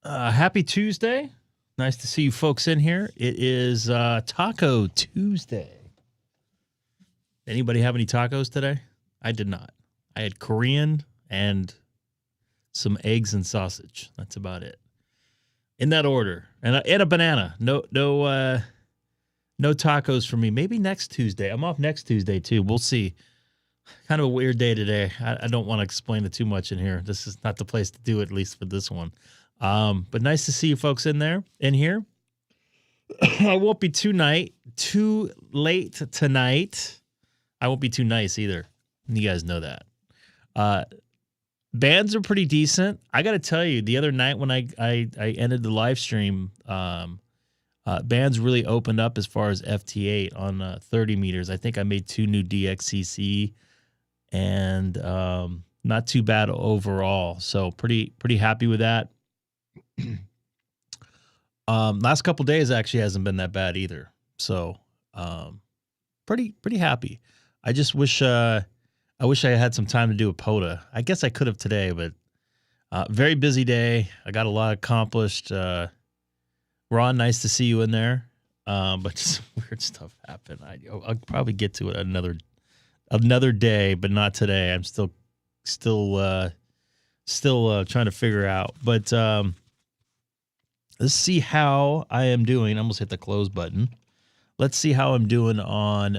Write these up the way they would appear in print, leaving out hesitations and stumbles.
Happy Tuesday. Nice to see you folks in here. It is Taco Tuesday. Anybody have any tacos today? I did not. I had Korean and some eggs and sausage. That's about it. In that order. And a banana. No tacos for me. Maybe next Tuesday. I'm off next Tuesday too. We'll see. Kind of a weird day today. I don't want to explain it too much in here. This is not the place to do it, at least for this one. But nice to see you folks in here. I won't be too late tonight. I won't be too nice either. You guys know that. Bands are pretty decent. I got to tell you, the other night when I ended the live stream, bands really opened up as far as FT8 on 30 meters. I think I made 2 new DXCC and not too bad overall. So pretty happy with that. Last couple days actually hasn't been that bad either. So pretty happy. I just wish I had some time to do a POTA. I guess I could have today, but very busy day. I got a lot accomplished. Ron, nice to see you in there. But just weird stuff happened. I'll probably get to it another day, but not today. I'm still trying to figure out. But let's see how I am doing. I almost hit the close button. Let's see how I'm doing on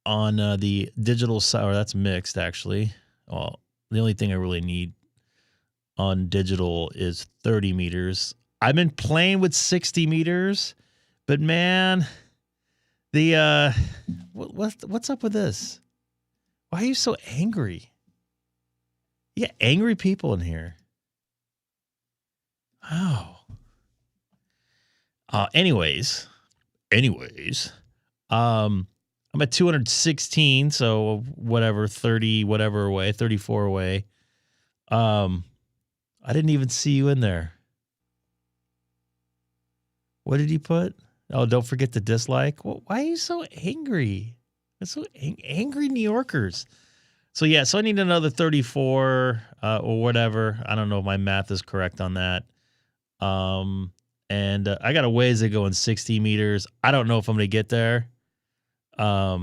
the digital side. Or that's mixed, actually. Well, the only thing I really need on digital is 30 meters. I've been playing with 60 meters, but man, what's up with this? Why are you so angry? You got angry people in here. Oh. Anyways, I'm at 216, so whatever, 30, whatever away, 34 away. I didn't even see you in there. What did he put? Oh, don't forget to dislike. Well, why are you so angry? That's so angry New Yorkers. So yeah, so I need another 34 or whatever. I don't know if my math is correct on that. And I got a ways to go in 60 meters. I don't know if I'm going to get there. I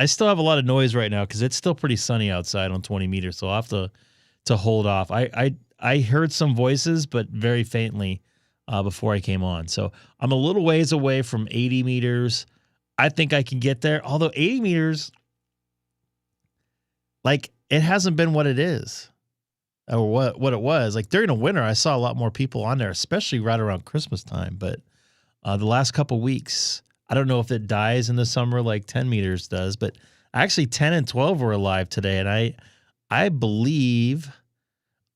still have a lot of noise right now because it's still pretty sunny outside on 20 meters. So I'll have to hold off. I heard some voices, but very faintly before I came on. So I'm a little ways away from 80 meters. I think I can get there. Although 80 meters, like, it hasn't been what it is or what it was. Like during the winter, I saw a lot more people on there, especially right around Christmas time. But the last couple weeks, I don't know if it dies in the summer like 10 meters does, but actually 10 and 12 were alive today. And I believe,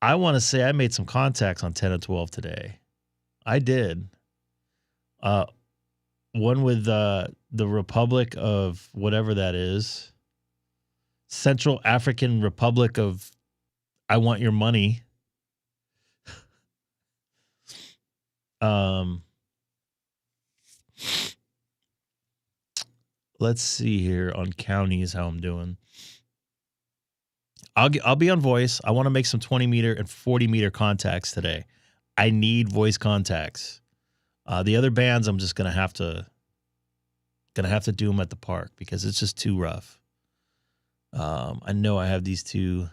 I want to say I made some contacts on 10 and 12 today. I did. One with the Republic of whatever that is. Central African Republic of I want your money. Let's see here on counties how I'm doing. I'll be on voice. I want to make some 20 meter and 40 meter contacts today. I need voice contacts. The other bands I'm just gonna have to do them at the park because it's just too rough. I know I have these two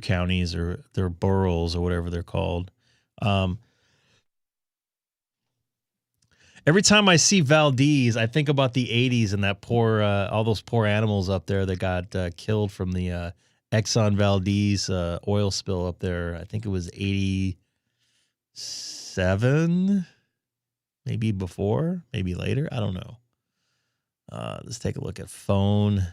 counties or their boroughs or whatever they're called. Every time I see Valdez, I think about the 80s and that poor, all those poor animals up there that got killed from the Exxon Valdez oil spill up there. I think it was 87, maybe before, maybe later. I don't know. Let's take a look at phone.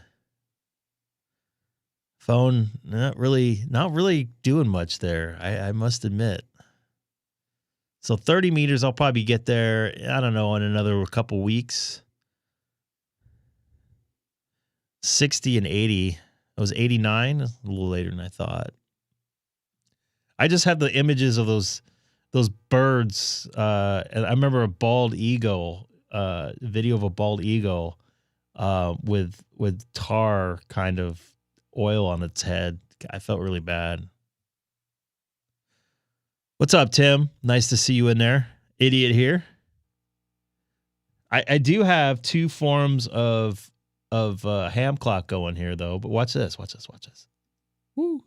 Phone, not really doing much there. I must admit. So 30 meters, I'll probably get there, I don't know, in another couple weeks. 60 and 80. It was 89, a little later than I thought. I just had the images of those birds. And I remember a bald eagle, video of a bald eagle with tar kind of oil on its head. I felt really bad. What's up, Tim? Nice to see you in there. Idiot here. I do have two forms of ham clock going here though, but watch this. Watch this. Watch this. Woo.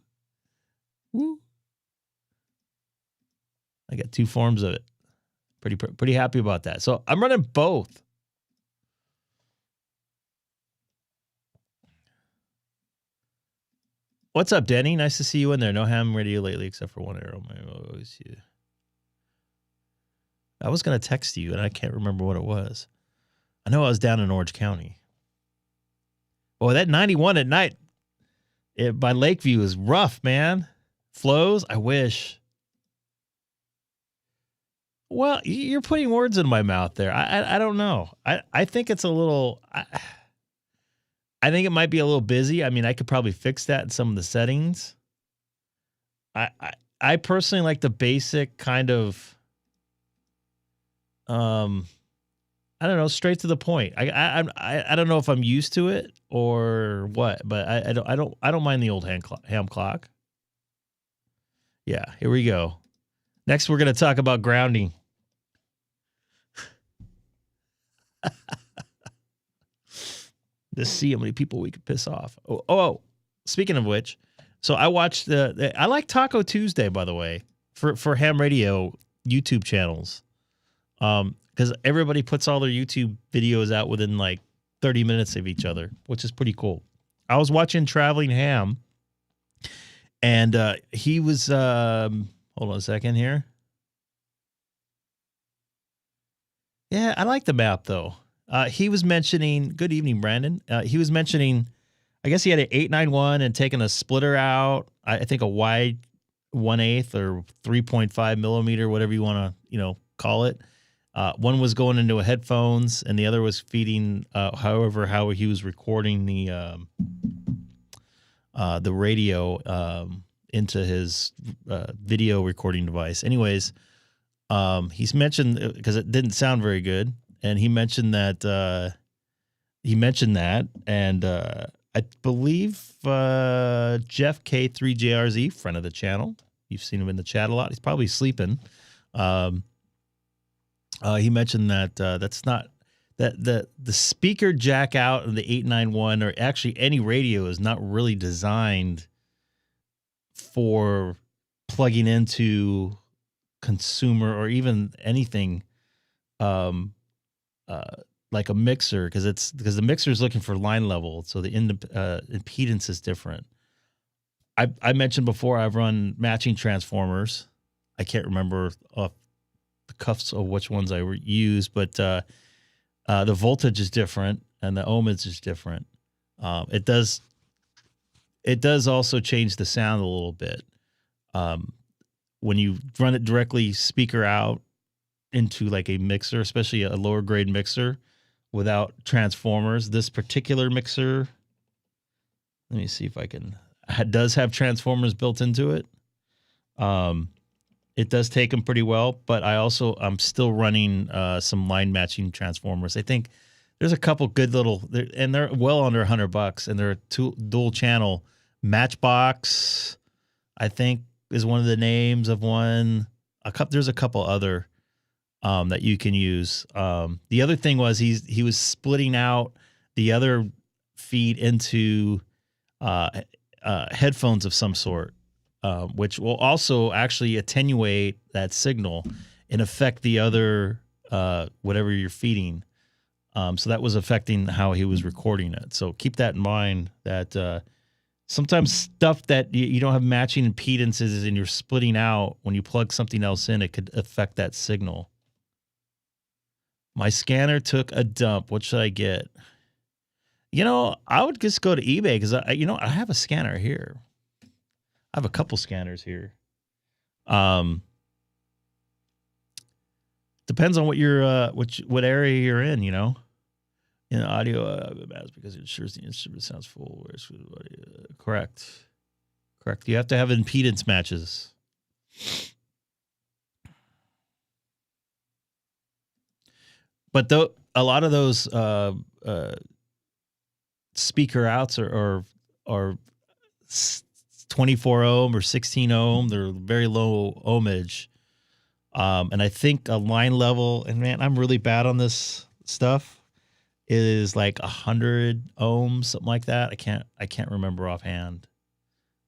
Woo. I got two forms of it. Pretty happy about that. So I'm running both. What's up, Denny? Nice to see you in there. No ham radio lately, except for one arrow. I was going to text you, and I can't remember what it was. I know I was down in Orange County. Boy, that 91 at night by Lakeview is rough, man. Flows, I wish. Well, you're putting words in my mouth there. I don't know. I think it's a little... I think it might be a little busy. I mean, I could probably fix that in some of the settings. I personally like the basic kind of, I don't know, straight to the point. I don't know if I'm used to it or what, but I don't mind the old ham clock. Yeah, here we go. Next, we're gonna talk about grounding. Let's see how many people we could piss off. Oh, speaking of which, so I watched I like Taco Tuesday, by the way, for ham radio YouTube channels. Because everybody puts all their YouTube videos out within like 30 minutes of each other, which is pretty cool. I was watching Traveling Ham, and he was hold on a second here. Yeah, I like the map though. He was mentioning, good evening, Brandon. He was mentioning, I guess he had an 891 and taking a splitter out. I think a wide 1/8 or 3.5 millimeter, whatever you want to, call it. One was going into a headphones, and the other was feeding, how he was recording the radio into his video recording device. Anyways, he's mentioned, because it didn't sound very good. And he mentioned that, and I believe Jeff K3JRZ, friend of the channel, you've seen him in the chat a lot. He's probably sleeping. He mentioned that that's not that the speaker jack out of the 891 or actually any radio is not really designed for plugging into consumer or even anything. Like a mixer, because the mixer is looking for line level, so the impedance is different. I mentioned before I've run matching transformers. I can't remember off the cuffs of which ones I used, but the voltage is different and the ohmage is different. It does also change the sound a little bit. When you run it directly speaker out into like a mixer, especially a lower grade mixer without transformers. This particular mixer, let me see if I can, does have transformers built into it. It does take them pretty well, but I'm still running some line matching transformers. I think there's a couple good little, and they're well under $100, and they're dual channel. Matchbox, I think, is one of the names of one. There's a couple other that you can use. The other thing was he was splitting out the other feed into headphones of some sort, which will also actually attenuate that signal and affect the other whatever you're feeding. So that was affecting how he was recording it. So keep that in mind, that sometimes stuff that you don't have matching impedances and you're splitting out, when you plug something else in, it could affect that signal. My scanner took a dump. What should I get? I would just go to eBay, because I have a scanner here. I have a couple scanners here. Depends on what what area you're in. In audio, because it ensures the instrument sounds full. Correct. You have to have impedance matches. But a lot of those speaker outs are 24 ohm or 16 ohm. They're very low ohmage. And I think a line level, and man, I'm really bad on this stuff, is like 100 ohms, something like that. I can't remember offhand.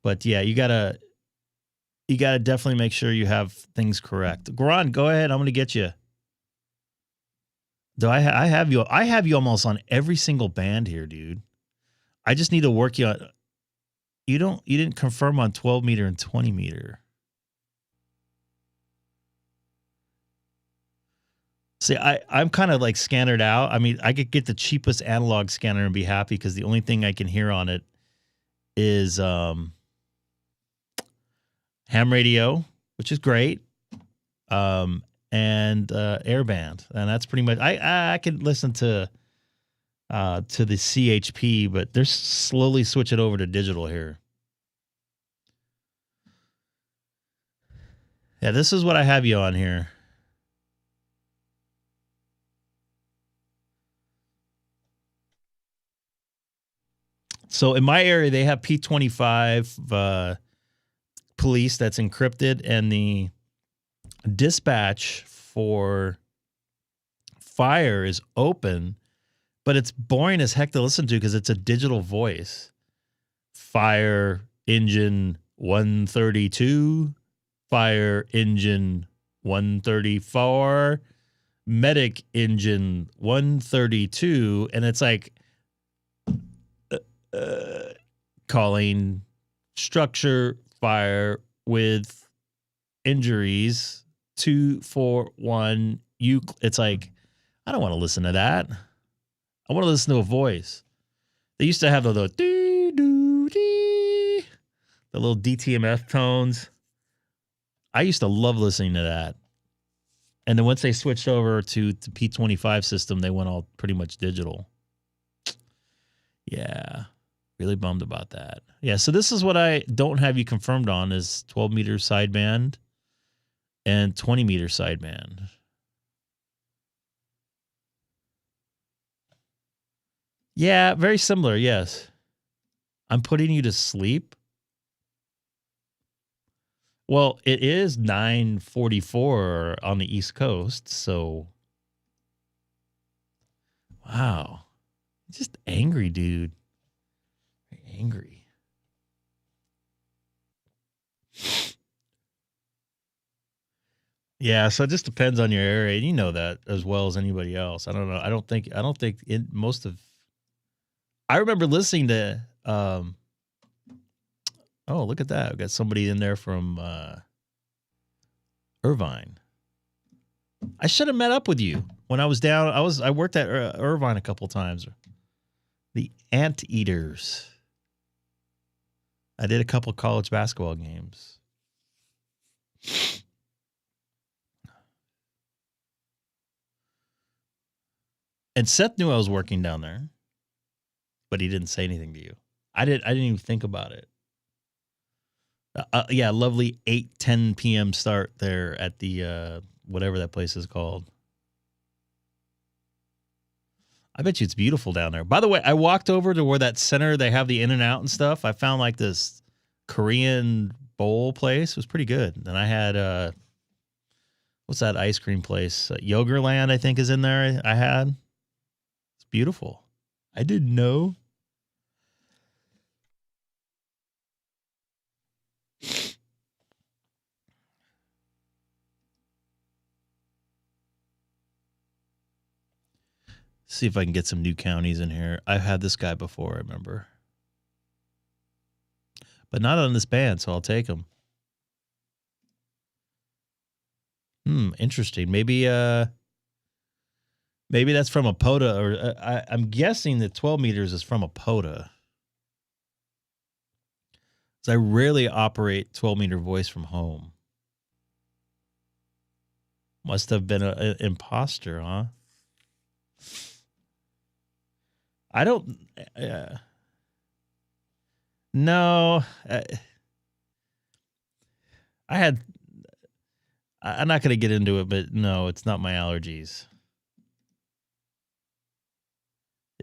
But yeah, you gotta definitely make sure you have things correct. Goran, go ahead. I'm gonna get you. Do I have you? I have you almost on every single band here, dude. I just need to work you on. You didn't confirm on 12 meter and 20 meter. See, I'm kind of like scattered out. I mean, I could get the cheapest analog scanner and be happy because the only thing I can hear on it is ham radio, which is great, and airband, and that's pretty much. I can listen to the CHP, but they're slowly switching over to digital here. Yeah, this is what I have you on here. So in my area, they have P25 police that's encrypted, and the dispatch for fire is open, but it's boring as heck to listen to because it's a digital voice. Fire engine 132, fire engine 134, medic engine 132, and it's like calling structure fire with injuries 241. It's like, I don't want to listen to that. I want to listen to a voice. They used to have the little the little DTMF tones. I used to love listening to that. And then once they switched over to the P25 system, they went all pretty much digital. Yeah. Really bummed about that. Yeah, so this is what I don't have you confirmed on is 12 meter sideband and 20 meter sideband. Yeah, very similar, yes. I'm putting you to sleep. Well, it is 9:44 on the East Coast, so wow. Just angry, dude. Angry. Yeah, so it just depends on your area. You know that as well as anybody else. I don't know. I don't think in most of I remember listening to oh, look at that. We've got somebody in there from Irvine. I should have met up with you when I was down. I worked at Irvine a couple times. The Anteaters. I did a couple college basketball games. And Seth knew I was working down there, but he didn't say anything to you. I didn't even think about it. Yeah, lovely 8:10 p.m. start there at the whatever that place is called. I bet you it's beautiful down there. By the way, I walked over to where that center they have the in and out and stuff. I found like this Korean bowl place. It was pretty good. And I had what's that ice cream place? Yogurtland, I think, is in there. I had. It's beautiful. I didn't know. See if I can get some new counties in here. I've had this guy before, I remember. But not on this band, so I'll take him. Interesting. Maybe that's from a POTA, or I'm guessing that 12 meters is from a POTA. So I rarely operate 12 meter voice from home. Must have been an imposter, huh? I don't. No. I had. I'm not going to get into it, but no, it's not my allergies.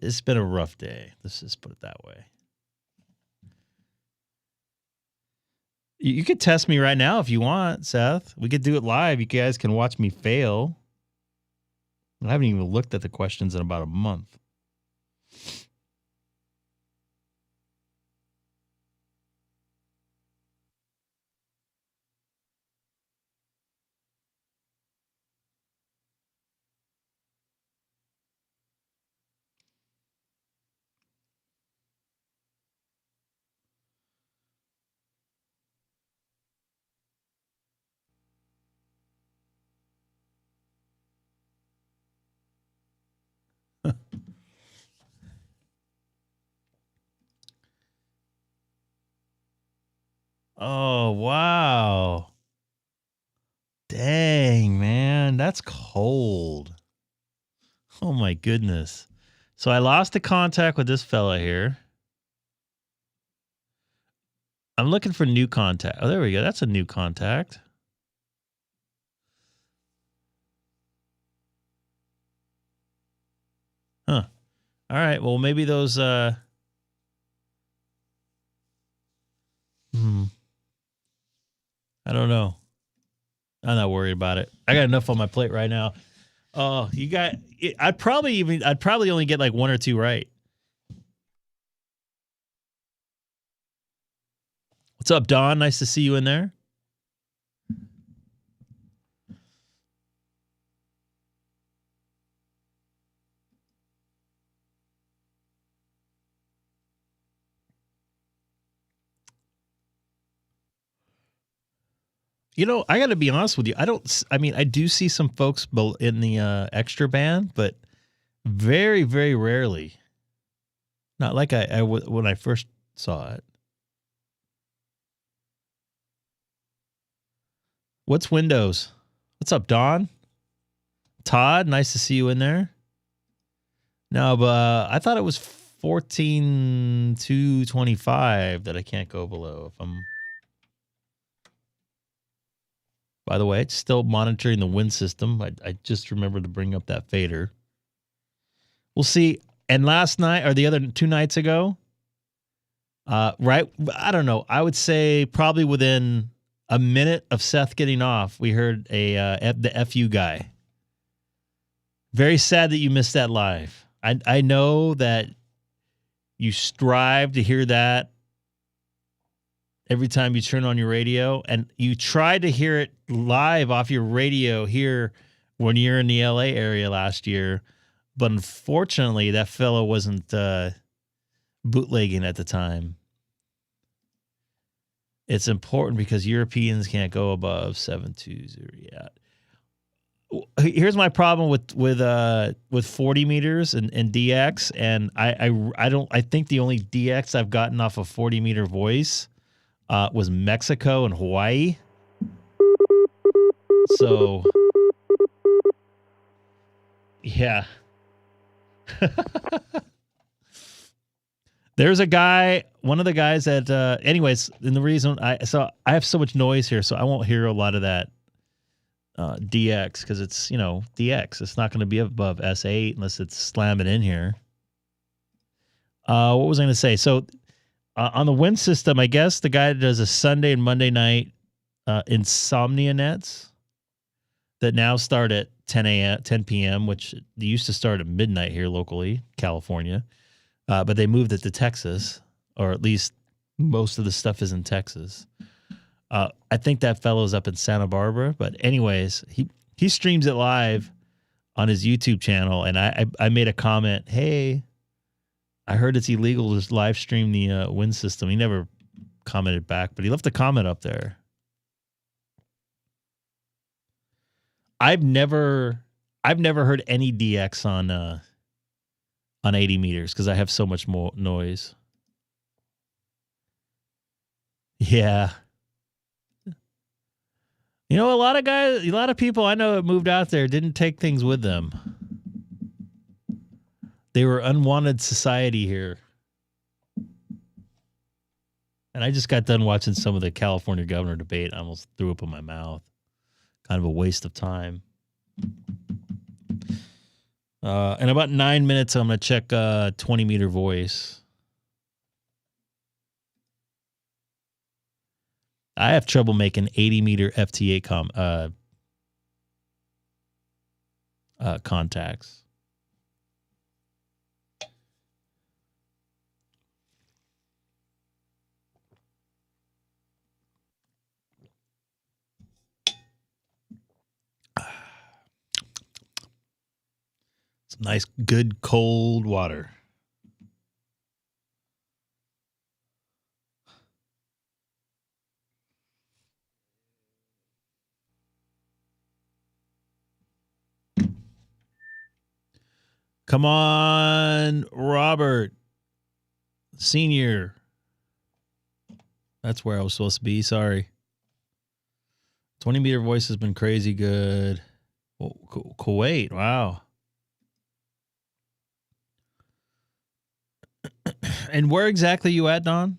It's been a rough day. Let's just put it that way. You could test me right now if you want, Seth. We could do it live. You guys can watch me fail. I haven't even looked at the questions in about a month. Oh, wow. Dang, man. That's cold. Oh, my goodness. So I lost the contact with this fella here. I'm looking for new contact. Oh, there we go. That's a new contact. Huh. All right. Well, maybe those I don't know. I'm not worried about it. I got enough on my plate right now. Oh, you got I'd probably only get like one or two right. What's up, Don? Nice to see you in there. You know, I got to be honest with you. I mean, I do see some folks in the extra band, but very, very rarely. Not like when I first saw it. What's Windows? What's up, Don? Todd, nice to see you in there. No, but I thought it was 14.225 that I can't go below. By the way, it's still monitoring the wind system. I just remembered to bring up that fader. We'll see. And last night, or the other 2 nights ago, right? I don't know. I would say probably within a minute of Seth getting off, we heard the FU guy. Very sad that you missed that live. I know that you strive to hear that every time you turn on your radio, and you try to hear it live off your radio here when you're in the LA area last year. But unfortunately, that fellow wasn't bootlegging at the time. It's important because Europeans can't go above 720 yet. Here's my problem with 40 meters and DX, and I think the only DX I've gotten off a 40 meter voice was Mexico and Hawaii. So yeah. There's a guy, one of the guys that anyways, and the reason I have so much noise here, so I won't hear a lot of that DX, because it's, DX. It's not going to be above S8 unless it's slamming in here. What was I going to say? So on the wind system, I guess the guy that does a Sunday and Monday night insomnia nets that now start at 10 p.m., which they used to start at midnight here locally, California. But they moved it to Texas, or at least most of the stuff is in Texas. I think that fellow's up in Santa Barbara. But anyways, he streams it live on his YouTube channel, and I made a comment, hey, I heard it's illegal to just live stream the wind system. He never commented back, but he left a comment up there. I've never heard any DX on 80 meters because I have so much more noise. Yeah. A lot of people I know that moved out there didn't take things with them. They were unwanted society here. And I just got done watching some of the California governor debate. I almost threw up in my mouth. Kind of a waste of time. In about 9 minutes, I'm going to check 20 meter voice. I have trouble making 80-meter FT8 contacts. Some nice, good, cold water. Come on, Robert. Senior. That's where I was supposed to be. Sorry. 20-meter voice has been crazy good. Oh, Kuwait. Wow. And where exactly you at, Don?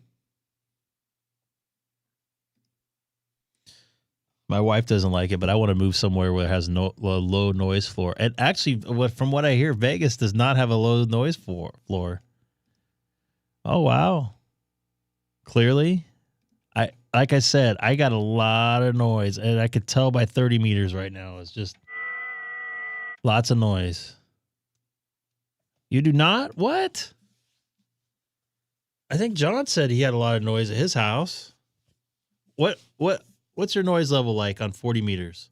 My wife doesn't like it, but I want to move somewhere where it has no low noise floor. And actually, from what I hear, Vegas does not have a low noise floor. Oh, wow. Clearly, like I said, I got a lot of noise, and I could tell by 30 meters right now. It's just lots of noise. You do not? What? I think John said he had a lot of noise at his house. What's your noise level like on 40 meters?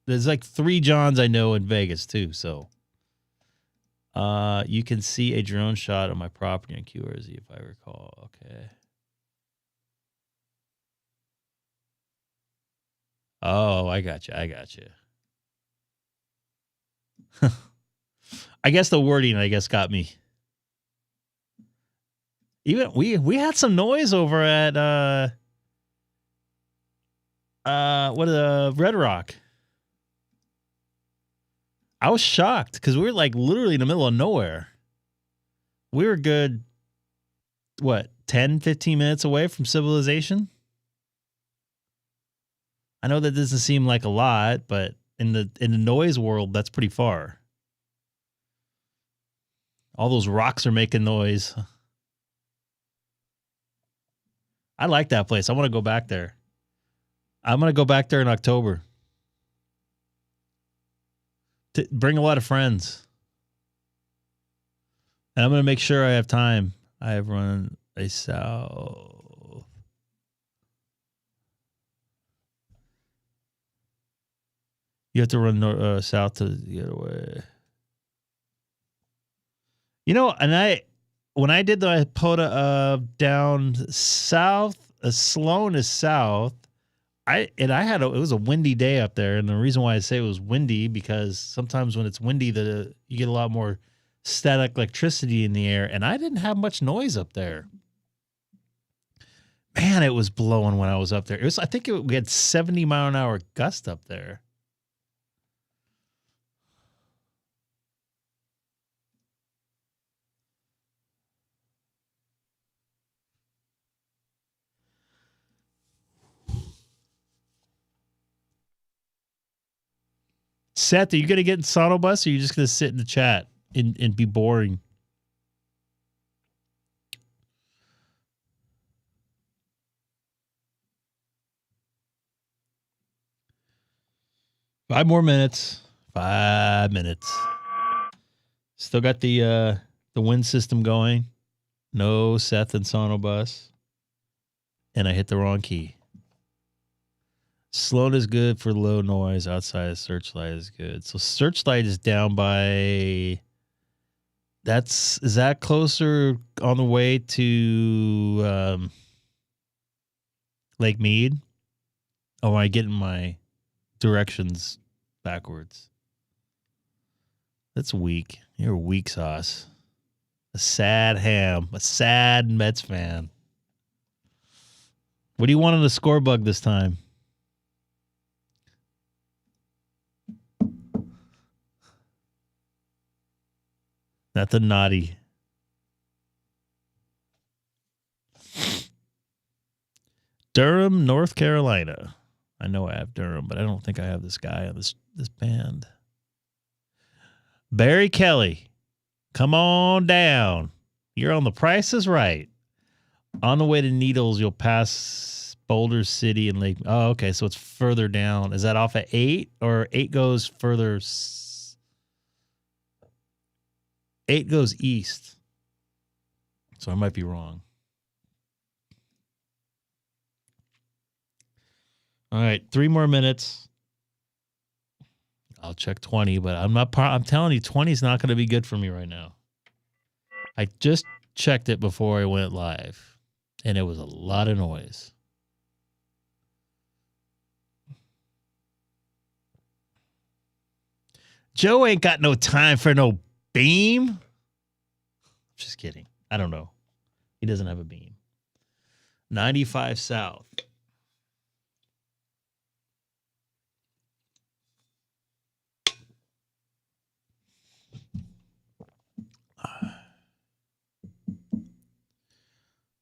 There's like 3 Johns I know in Vegas too, so you can see a drone shot of my property on QRZ if I recall. Okay. Oh, I got you. I guess the wording, got me. Even we had some noise over at Red Rock. I was shocked because we were like literally in the middle of nowhere. We were good, 10, 15 minutes away from civilization? I know that doesn't seem like a lot, but in the noise world, that's pretty far. All those rocks are making noise. I like that place. I want to go back there. I'm going to go back there in October. To bring a lot of friends. And I'm going to make sure I have time. I have run a south. You have to run south to get away. You know, and when I did the POTA down south, Sloan is south. It was a windy day up there, and the reason why I say it was windy because sometimes when it's windy, you get a lot more static electricity in the air, and I didn't have much noise up there. Man, it was blowing when I was up there. We had 70-mile-an-hour gust up there. Seth, are you going to get in Sonobus, or are you just going to sit in the chat and be boring? Five more minutes. 5 minutes. Still got the wind system going. No Seth and Sonobus. And I hit the wrong key. Sloan is good for low noise. Outside of Searchlight is good. So Searchlight is down by... Is that closer on the way to Lake Mead? Oh, am I getting my directions backwards? That's weak. You're a weak sauce. A sad ham. A sad Mets fan. What do you want on the score bug this time? Nothing naughty. Durham, North Carolina. I know I have Durham, but I don't think I have this guy on this band. Barry Kelly, come on down. You're on The Price is Right. On the way to Needles, you'll pass Boulder City and Lake. Oh, okay. So it's further down. Is that off at 8 or 8 goes further? 8 goes east. So I might be wrong. All right. 3 more minutes. I'll check 20, but I'm telling you, 20 is not going to be good for me right now. I just checked it before I went live, and it was a lot of noise. Joe ain't got no time for no beam. Just kidding. I don't know. He doesn't have a beam. 95 south.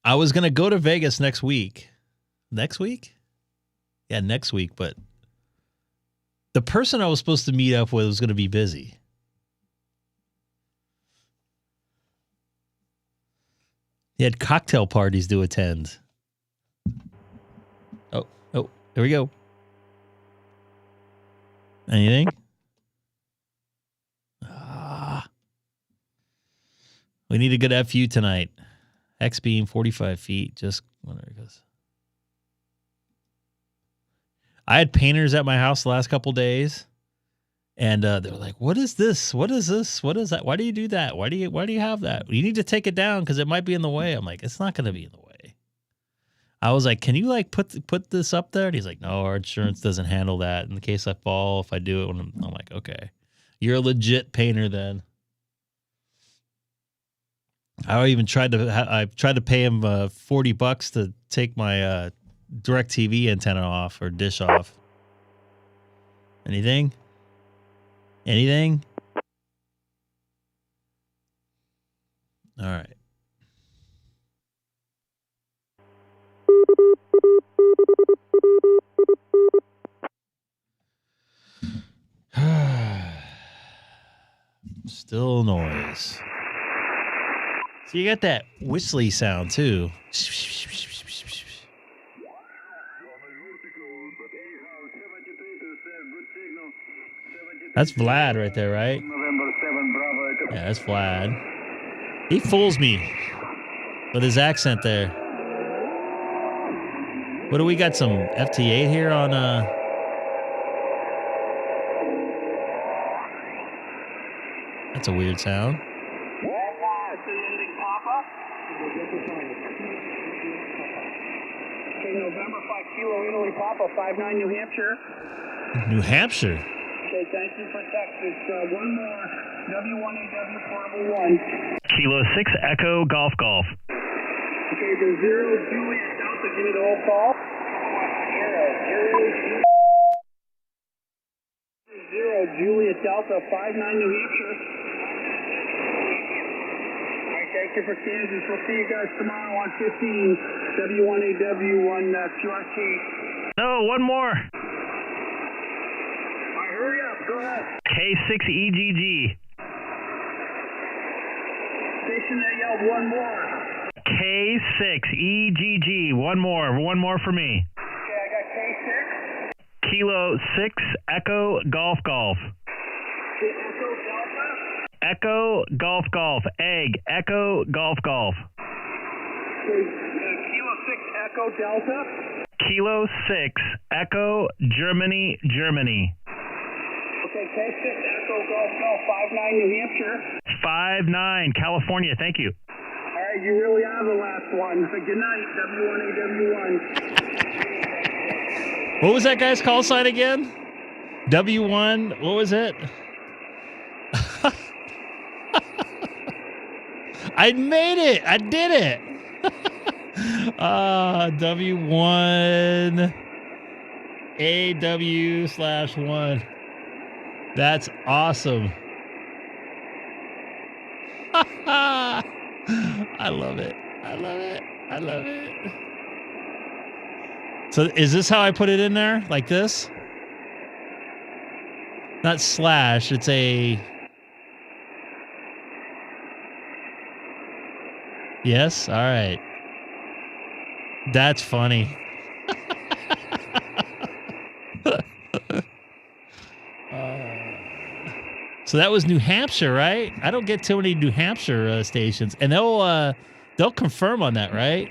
I was going to go to Vegas next week. Next week? Yeah, next week. But the person I was supposed to meet up with was going to be busy. He had cocktail parties to attend. Oh, there we go. Anything? We need a good FU tonight. X beam 45 feet. Just wonder because I had painters at my house the last couple days, and they were like, "What is this? What is this? What is that? Why do you do that? Why do you have that? You need to take it down because it might be in the way." I'm like, "It's not going to be in the way." I was like, "Can you like put this up there?" And he's like, "No, our insurance doesn't handle that. In case I fall, if I do it, when I'm like, okay, you're a legit painter then." I even tried to pay him $40 to take my DirecTV antenna off or dish off. Anything? Anything? All right. Still noise. So you got that whistly sound too. That's Vlad right there, right? Yeah, that's Vlad. He fools me with his accent there. What do we got? Some FT8 here on That's a weird sound. November 5 Kilo Italy Papa 59 New Hampshire. New Hampshire. Okay, thank you for Texas. One more W1AW portable 1. Kilo 6 Echo Golf Golf. Okay, the 0 Juliet Delta, give me the whole call. 0 Juliet Delta 59 New Hampshire. Alright, thank you for Kansas. We'll see you guys tomorrow on 15 W1AW1 QRT. No, one more. Alright, hurry up. Go ahead. K6EGG. Station that yelled one more. K6EGG. One more for me. Okay, I got K6. Kilo 6 Echo Golf Golf. Echo Delta. Echo Golf Golf. Egg. Echo Golf Golf. Kilo 6 Echo Delta. Kilo 6 Echo Germany. Okay, K6 Echo Golf Golf 59 New Hampshire. 59 California. Thank you. All right, you really are the last one. Good night, W1AW1. What was that guy's call sign again? W1. What was it? I made it. I did it. W1 AW/1. That's awesome. I love it. I love it. I love it. So is this how I put it in there? Like this? Not slash. It's a... Yes? All right. That's funny. So that was New Hampshire, right? I don't get too many New Hampshire stations, and they'll confirm on that, right?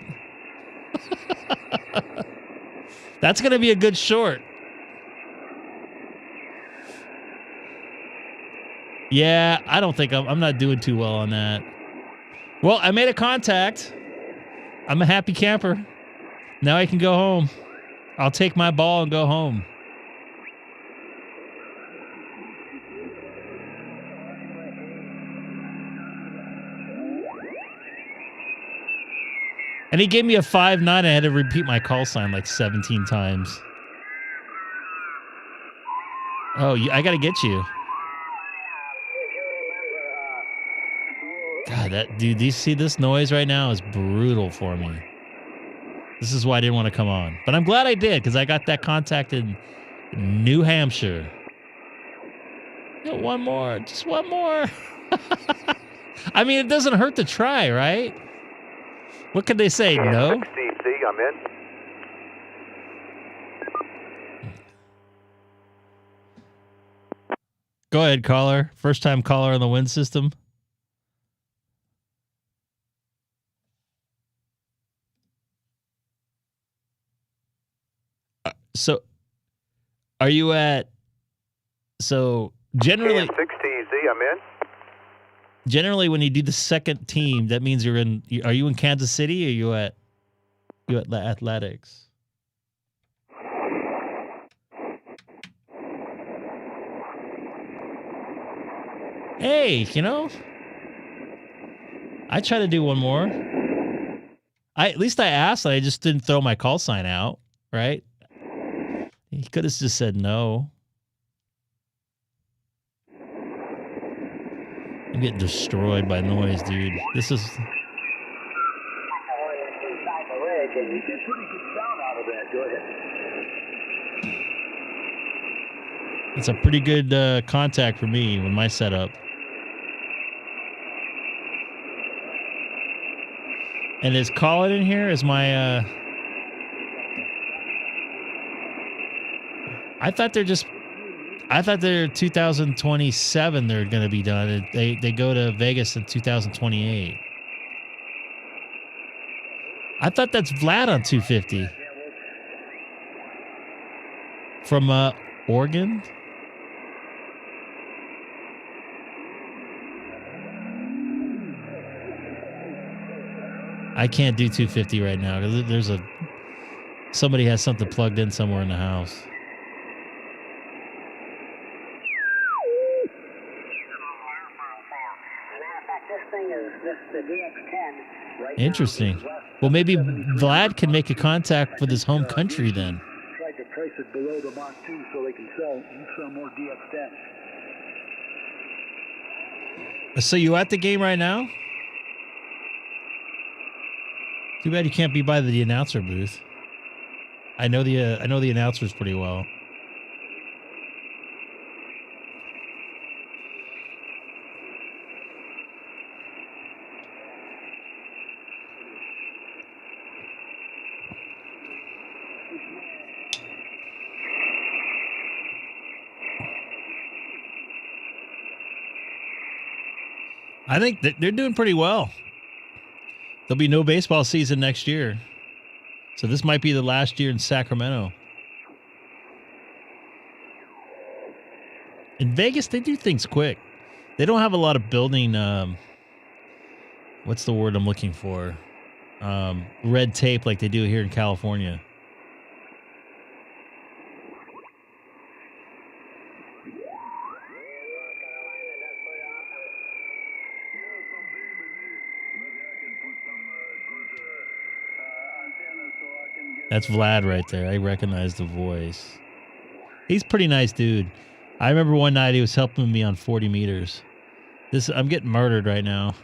That's gonna be a good short. Yeah, I don't think I'm not doing too well on that. Well, I made a contact. I'm a happy camper. Now I can go home. I'll take my ball and go home. And he gave me a 5.9. I had to repeat my call sign like 17 times. Oh, I got to get you. God, dude, do you see this noise right now is brutal for me. This is why I didn't want to come on. But I'm glad I did, because I got that contact in New Hampshire. One more. Just one more. I mean, it doesn't hurt to try, right? What could they say? No? K6EGG, I'm in. Go ahead, caller. First time caller on the wind system. So, are you at... So, generally... K6EGG, I'm in. Generally, when you do the second team, that means you're in... Are you in Kansas City, or you at Athletics? Hey, I try to do one more. At least I asked. I just didn't throw my call sign out, right? He could have just said no. I'm getting destroyed by noise, dude. This is... It's a pretty good contact for me with my setup. And is Colin in here? Is my... I thought they're 2027 they're going to be done. They go to Vegas in 2028. I thought that's Vlad on 250. From Oregon? I can't do 250 right now because somebody has something plugged in somewhere in the house. Interesting. Well, maybe Vlad can make a contact with his home country then. Tried to price it below the Mach 2 so they can sell more DX10. So you at the game right now? Too bad you can't be by the announcer booth. I know the announcers pretty well. I think that they're doing pretty well. There'll be no baseball season next year. So this might be the last year in Sacramento. In Vegas, they do things quick. They don't have a lot of building, what's the word I'm looking for? Red tape like they do here in California. That's Vlad right there. I recognize the voice. He's a pretty nice dude. I remember one night he was helping me on 40 meters. I'm getting murdered right now.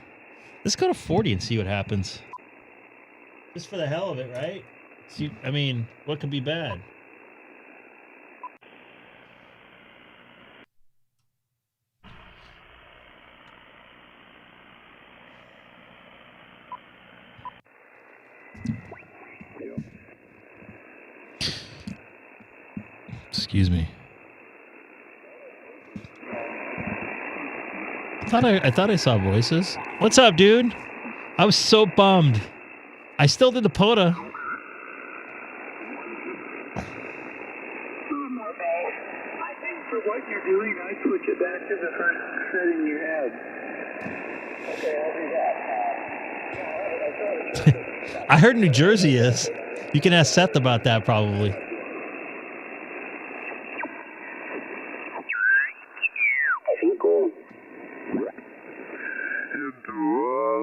Let's go to 40 and see what happens. Just for the hell of it, right? See, I mean, what could be bad? Excuse me. I thought I saw voices. What's up, dude? I was so bummed. I still did the POTA. I think for what you're doing, I switch it back to the first setting you had. Okay, I'll do that. I heard New Jersey is. You can ask Seth about that probably.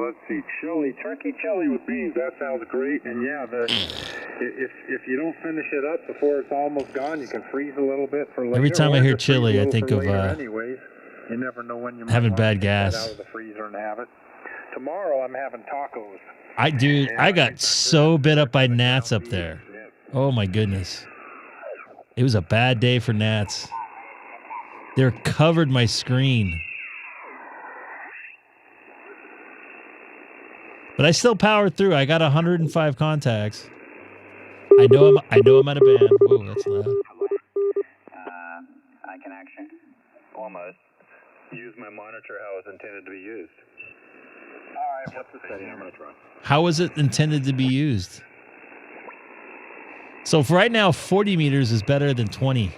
Let's see, chili, turkey chili with beans. That sounds great. And yeah, if you don't finish it up before it's almost gone, you can freeze a little bit for later. Every time I hear chili, I think of anyways, you never know when you might having want to bad take gas. that out of the freezer and have it. Tomorrow I'm having tacos. I got so bit up by gnats up there. Oh my goodness. It was a bad day for gnats. They're covered my screen. But I still powered through. I got 105 contacts. I know I'm at a band. Whoa, that's loud. I can actually almost use my monitor how it's intended to be used. All right, what's the setting I'm going to try? How is it intended to be used? So for right now, 40 meters is better than 20.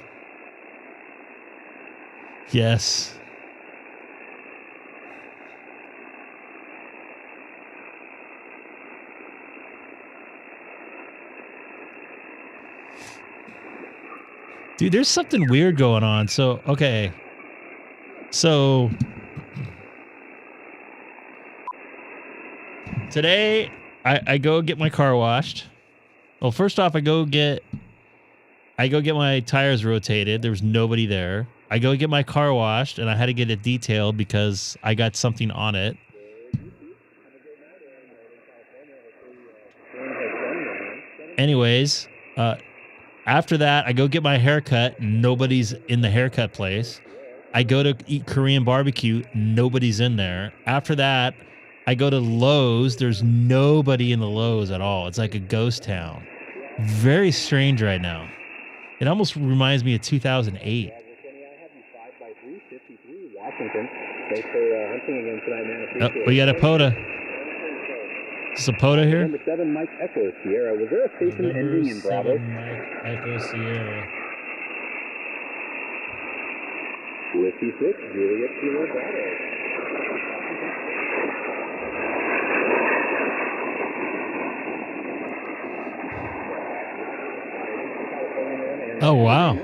Yes. Dude, there's something weird going on. So, okay. So today I go get my car washed. Well, first off, I go get my tires rotated. There was nobody there. I go get my car washed, and I had to get it detailed because I got something on it. Anyways, after that, I go get my haircut. Nobody's in the haircut place. I go to eat Korean barbecue. Nobody's in there. After that, I go to Lowe's. There's nobody in the Lowe's at all. It's like a ghost town. Very strange right now. It almost reminds me of 2008. Oh, we got a POTA. Is this a POTA here? Number 7, Mike Echo Sierra. Was there a station ending in Bravo? Mike Echo Sierra. Whiskey 6, Juliet Kilo Bravo. Oh, wow.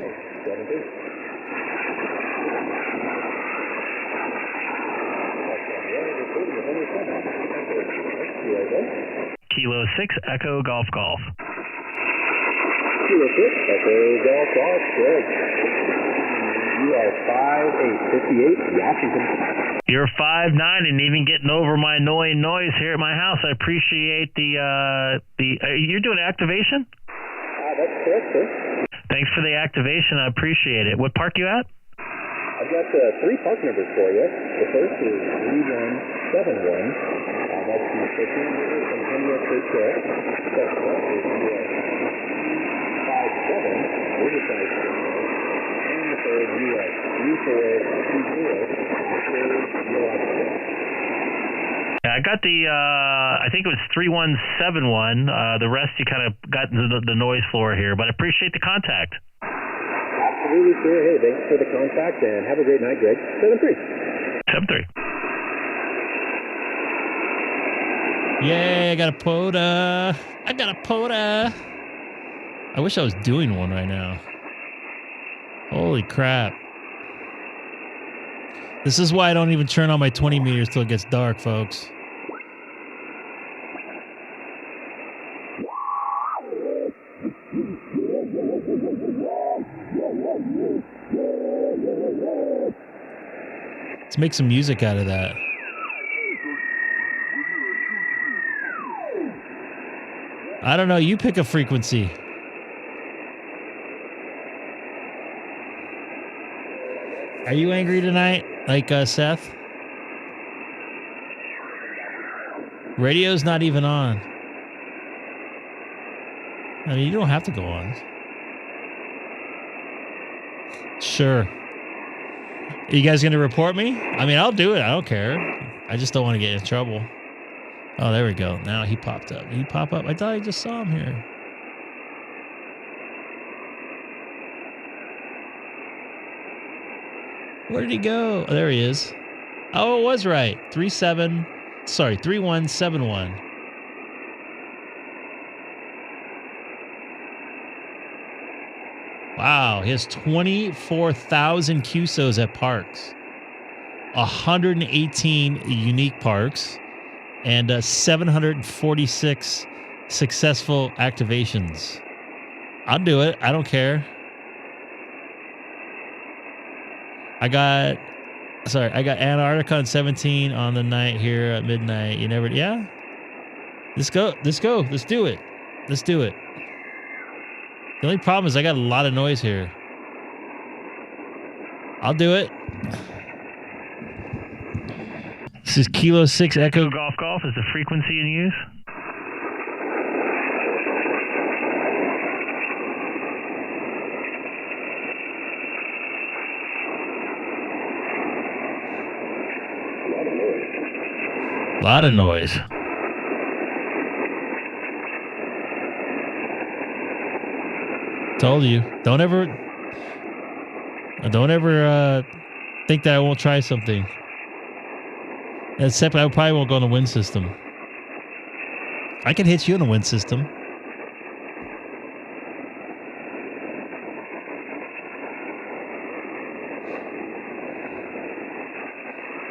Kilo 6 Echo Golf Golf. Kilo 6, Echo Golf Golf, good. You are 5'8", 58, Washington. You're 5'9" and even getting over my annoying noise here at my house. I appreciate the you're doing activation? That's correct, sir. Thanks for the activation. I appreciate it. What park you at? I've got 3 park numbers for you. The first is 3171. That's the 15 Centennial State Trail. Second one is US 57, Riverside State Trail. And the third US 3420, I got the, I think it was 3171. The rest you kind of got the noise floor here, but I appreciate the contact. Absolutely, sir. Hey, thanks for the contact and have a great night, Greg. 7-3. 7-3. Yay, I got a POTA. I got a POTA. I wish I was doing one right now. Holy crap. This is why I don't even turn on my 20 meters till it gets dark, folks. Let's make some music out of that. I don't know. You pick a frequency. Are you angry tonight? Like Seth? Radio's not even on. I mean, you don't have to go on. Sure. Are you guys going to report me? I mean, I'll do it. I don't care. I just don't want to get in trouble. Oh, there we go. Now he popped up. Did he pop up? I thought I just saw him here. Where did he go? Oh, there he is. Oh, it was right. 3171. Wow, he has 24,000 QSOs at parks, 118 unique parks, and 746 successful activations. I'll do it. I don't care. I got Antarctica on 17 on the night here at midnight. You never, yeah? Let's go. Let's do it. Let's do it. The only problem is I got a lot of noise here. I'll do it. This is Kilo 6 Echo Golf Golf is the frequency in use. A lot of noise. Told you. Don't ever think that I won't try something. Except I probably won't go on the wind system. I can hit you on the wind system.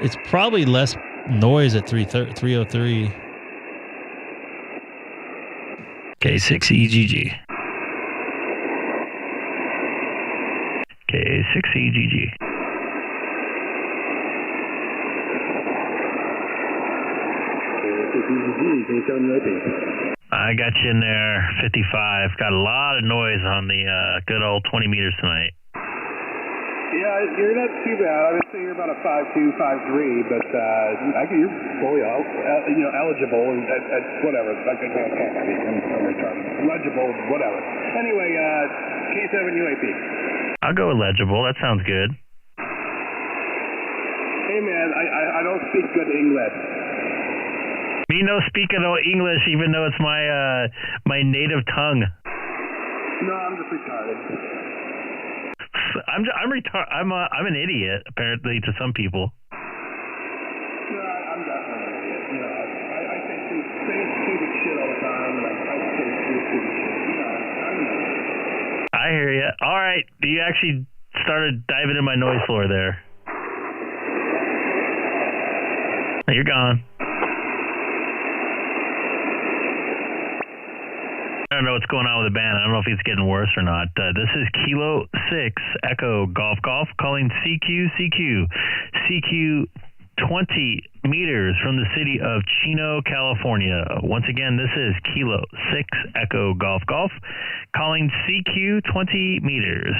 It's probably less noise at 303. K6EGG. K6EGG. I got you in there, 55. Got a lot of noise on the good old 20 meters tonight. Yeah, you're not too bad. I would say you're about a 5'2", 5'3", but you're fully eligible and whatever. I can't speak. I'm retarded. Legible, whatever. Anyway, K7 UAP. I'll go with legible. That sounds good. Hey, man, I don't speak good English. Me no speak no English, even though it's my native tongue. No, I'm just retarded. I'm an idiot, apparently, to some people. No, I'm definitely an idiot. You know, I say stupid shit all the time, and I say stupid shit. You know, I'm an idiot. I hear you. All right, you actually started diving in my noise floor there. You're gone. I don't know what's going on with the band. I don't know if it's getting worse or not. This is Kilo 6 Echo Golf Golf calling CQ 20 meters from the city of Chino, California. Once again, this is Kilo 6 Echo Golf Golf calling CQ 20 meters.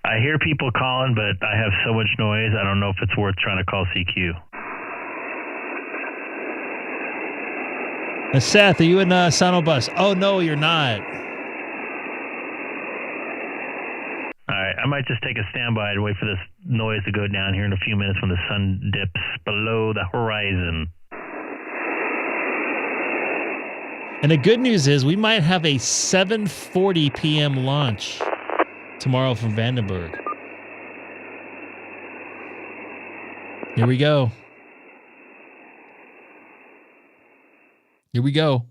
I hear people calling, but I have so much noise, I don't know if it's worth trying to call CQ. Seth, are you in Sonobus? Oh, no, you're not. All right, I might just take a standby and wait for this noise to go down here in a few minutes when the sun dips below the horizon. And the good news is we might have a 7:40 p.m. launch tomorrow from Vandenberg. Here we go. Here we go.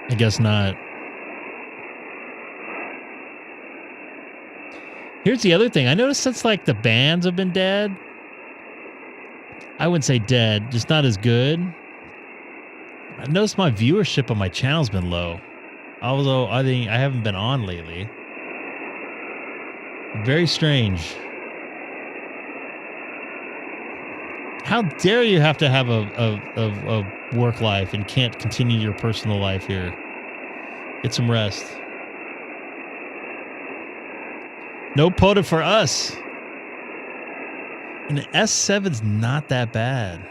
I guess not. Here's the other thing. I noticed since like the bands have been dead, I wouldn't say dead, just not as good. I've noticed my viewership on my channel's been low. Although I think I haven't been on lately. Very strange. How dare you have to have a work life and can't continue your personal life here? Get some rest. No POTA for us. And the S7's not that bad.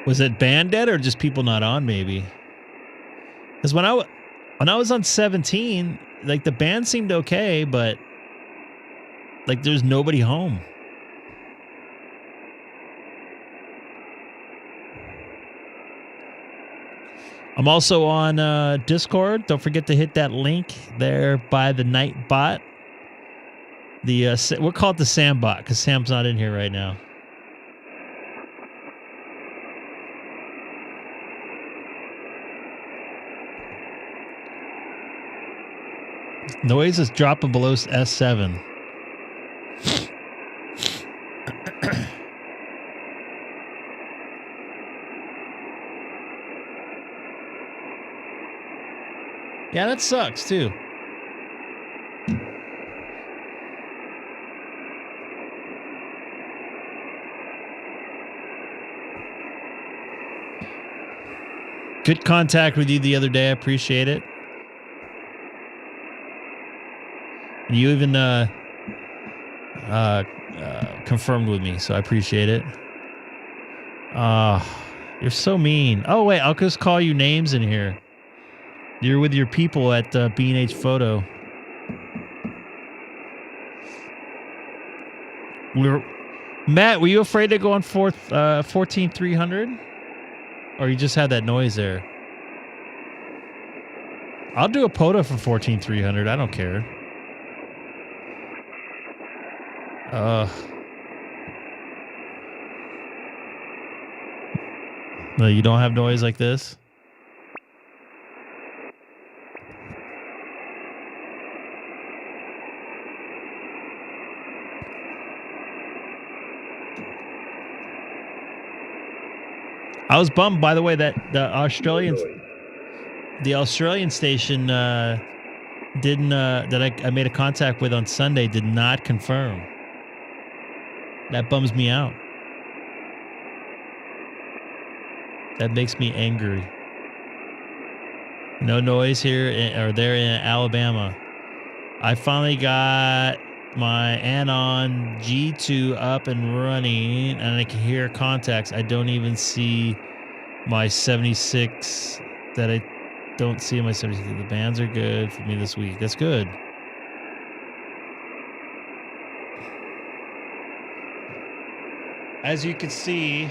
Was it band dead or just people not on? Maybe because when I was on 17, like the band seemed okay, but like there's nobody home. I'm also on Discord. Don't forget to hit that link there by the Night Bot. We'll call it the Sam Bot because Sam's not in here right now. Noise is dropping below S7. Yeah, that sucks too. Good contact with you the other day. I appreciate it. You even confirmed with me, so I appreciate it. You're so mean. Oh, wait, I'll just call you names in here. You're with your people at B&H Photo. Matt, were you afraid to go on 14300? Or you just had that noise there? I'll do a POTA for 14300. I don't care. No, you don't have noise like this? I was bummed, by the way, that the Australian station didn't that I made a contact with on Sunday did not confirm. That bums me out. That makes me angry. No noise here or there in Alabama. I finally got my Anon G2 up and running, and I can hear contacts. I don't even see my 76 that I don't see in my 76. The bands are good for me this week. That's good. As you can see,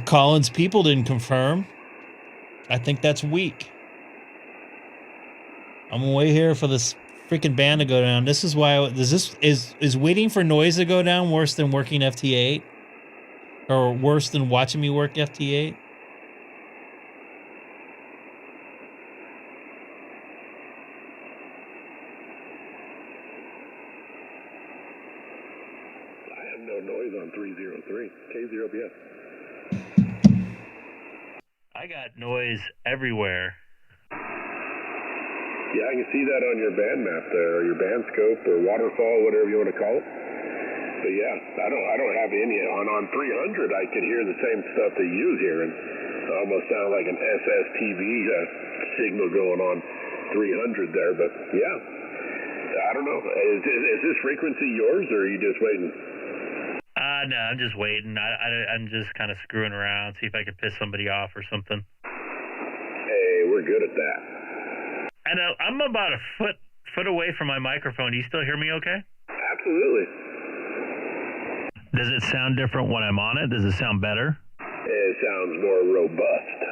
Collins people didn't confirm. I think that's weak. I'm gonna wait here for this freaking band to go down. This is why is waiting for noise to go down worse than working FT8? Or worse than watching me work FT8? I have no noise on 303. K0BS. I got noise everywhere. Yeah, I can see that on your band map there, or your band scope, or waterfall, whatever you want to call it. But yeah, I don't have any on 300. I could hear the same stuff that you hear, and it almost sounded like an SSTV signal going on 300 there. But yeah, I don't know. Is this frequency yours, or are you just waiting? No, I'm just waiting. I'm just kind of screwing around, see if I could piss somebody off or something. Hey, we're good at that. And I'm about a foot away from my microphone. Do you still hear me okay? Absolutely. Does it sound different when I'm on it? Does it sound better? It sounds more robust.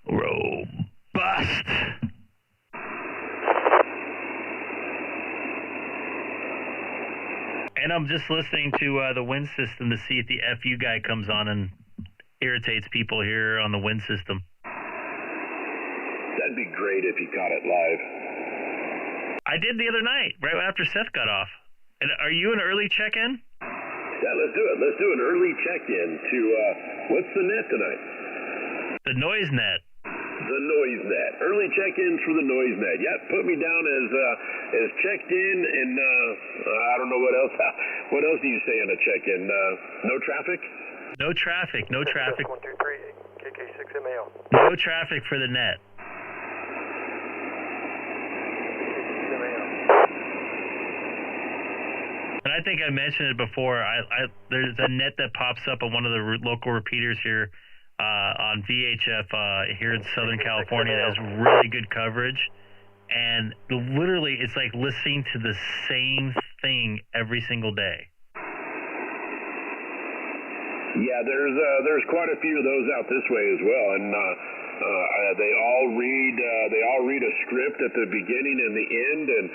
Robust. And I'm just listening to the wind system to see if the FU guy comes on and irritates people here on the wind system. That'd be great if you caught it live. I did the other night, right after Seth got off. And are you an early check-in? Yeah, let's do it. Let's do an early check-in to, what's the net tonight? The noise net. The noise net. Early check-ins for the noise net. Yeah, put me down as checked in, and I don't know what else. What else do you say on a check-in? No traffic? No traffic. No traffic. 123, K6MAO. No traffic for the net. And I think I mentioned it before. There's a net that pops up on one of the local repeaters here on VHF here in Southern California that has really good coverage. And literally, it's like listening to the same thing every single day. Yeah, there's quite a few of those out this way as well, and they all read a script at the beginning and the end, and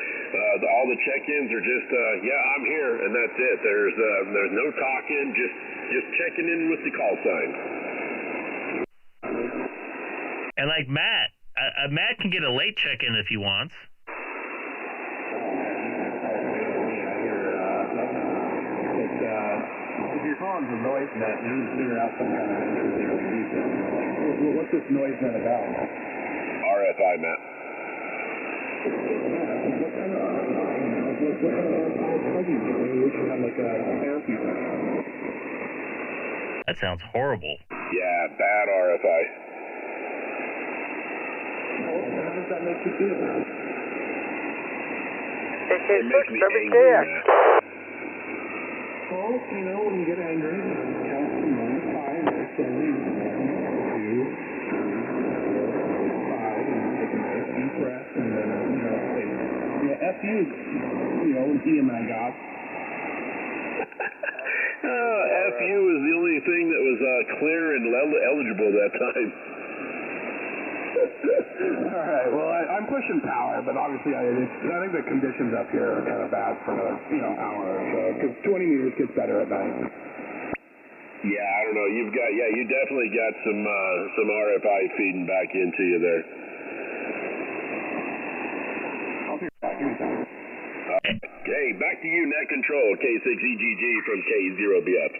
all the check-ins are just yeah, I'm here, and that's it. There's no talking, just checking in with the call sign. And like Matt, Matt can get a late check-in if he wants. If you're calling for noise net, you need to figure out some kind of interesting detail. What's this noise net about? RFI, Matt. That sounds horrible. Yeah, bad RFI. How does that make you feel? It makes me angry, Matt. Well, you know, when you get angry, count from 1 to 5, there's 7, 2, 5, and take a nice deep breath, and then, say, F you, DMR God. FU was the only thing that was clear and eligible that time. All right, well, I'm pushing power, but obviously I think the conditions up here are kind of bad for another, hour or so, because 20 meters gets better at night. Yeah, I don't know. You definitely got some RFI feeding back into you there. I'll be back anytime. Okay, back to you, net control, K6EGG from K0BF.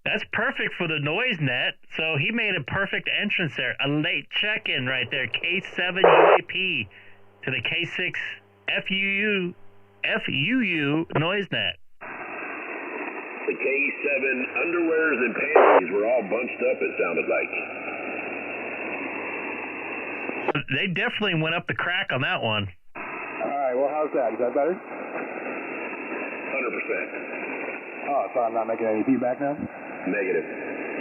That's perfect for the noise net. So he made a perfect entrance there. A late check-in right there. K7 UAP to the K6 FUU noise net. The K7 underwears and panties were all bunched up, it sounded like. They definitely went up the crack on that one. All right, well, how's that? Is that better? 100%. Oh, so I'm not making any feedback now? Negative.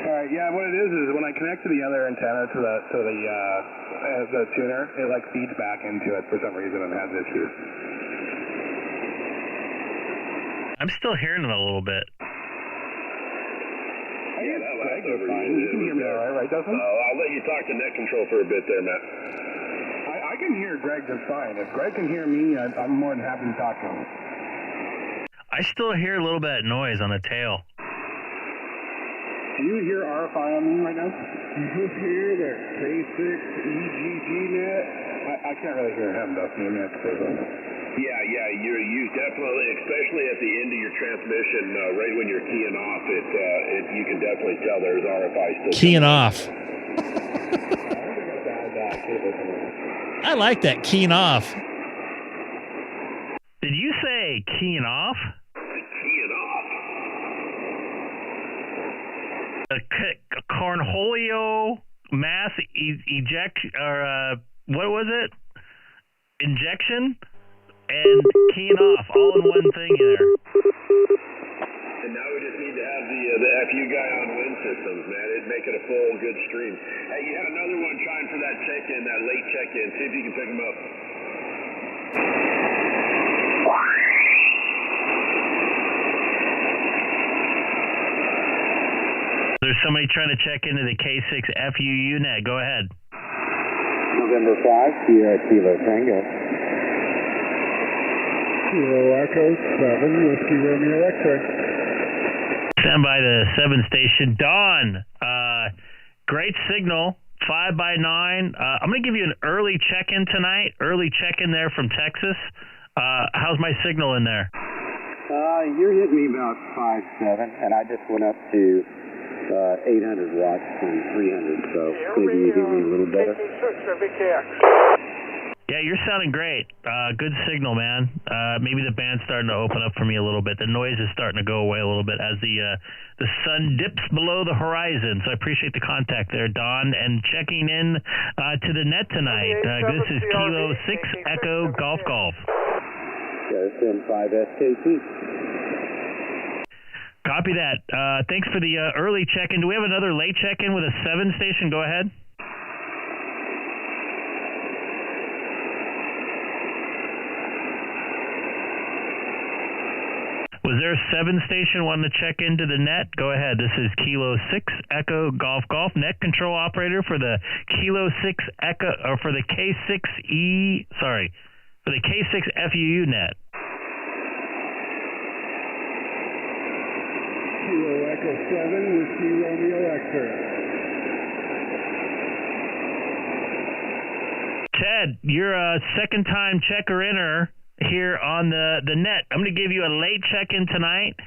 All right, yeah, what it is when I connect to the other antenna to the tuner, it like feeds back into it for some reason and has issues. I'm still hearing it a little bit. Yeah, that last over you can hear me all right, Dustin? I'll let you talk to net control for a bit there, Matt. I can hear Greg just fine. If Greg can hear me, I'm more than happy to talk to him. I still hear a little bit of noise on the tail. Do you hear RFI on me right now? Do you hear that K6EGG net? I can't really hear him, Dustin. You have to say something. Yeah, you definitely, especially at the end of your transmission, right when you're keying off, you can definitely tell there's RFI still. Keying off. I like that, keying off. Did you say keying off? Keying off. A cornholio mass eject, or what was it? Injection and keying off all in one thing there. And now we just need to have the FU guy on wind systems, man. It'd make it a full good stream. Hey, you had another one trying for that check-in, that late check-in. See if you can pick him up. There's somebody trying to check into the K6 FUU net. Go ahead. November 5, Sierra Kilo Tango. Kilo Echo 7, Whiskey Romeo X-ray. Stand by the 7 station. Dawn, great signal, 5x9. I'm going to give you an early check-in tonight. Early check-in there from Texas. How's my signal in there? You're hitting me about 5.7, and I just went up to 800 watts from 300, so maybe you hear me a little better. Yeah, you're sounding great. Good signal, man. Maybe the band's starting to open up for me a little bit. The noise is starting to go away a little bit as the sun dips below the horizon. So I appreciate the contact there, Don. And checking in to the net tonight. This is Kilo 6 Echo Golf Golf. Garrison 5 SKT. Copy that. Thanks for the early check-in. Do we have another late check-in with a 7 station? Go ahead. Was there a 7 station wanting to check into the net? Go ahead. This is Kilo 6 Echo Golf Golf, net control operator for the Kilo 6 Echo, or for the for the K6 FUU net. Kilo Echo 7 with C Romeo X-ray. Ted, you're a second-time checker-inner here on the net. I'm going to give you a late check-in tonight.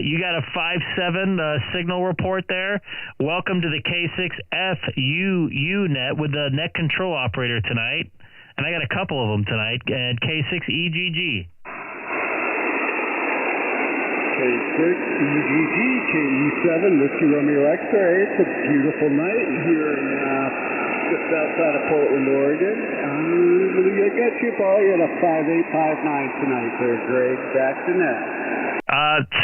You got a 5.7 signal report there. Welcome to the K6 FUU net with the net control operator tonight. And I got a couple of them tonight at K6EGG. K6EGG, KE7, Whiskey Romeo X-ray. It's a beautiful night here in just outside of Portland, Oregon. I got you probably at a 5.859 tonight there, Greg. Back to net.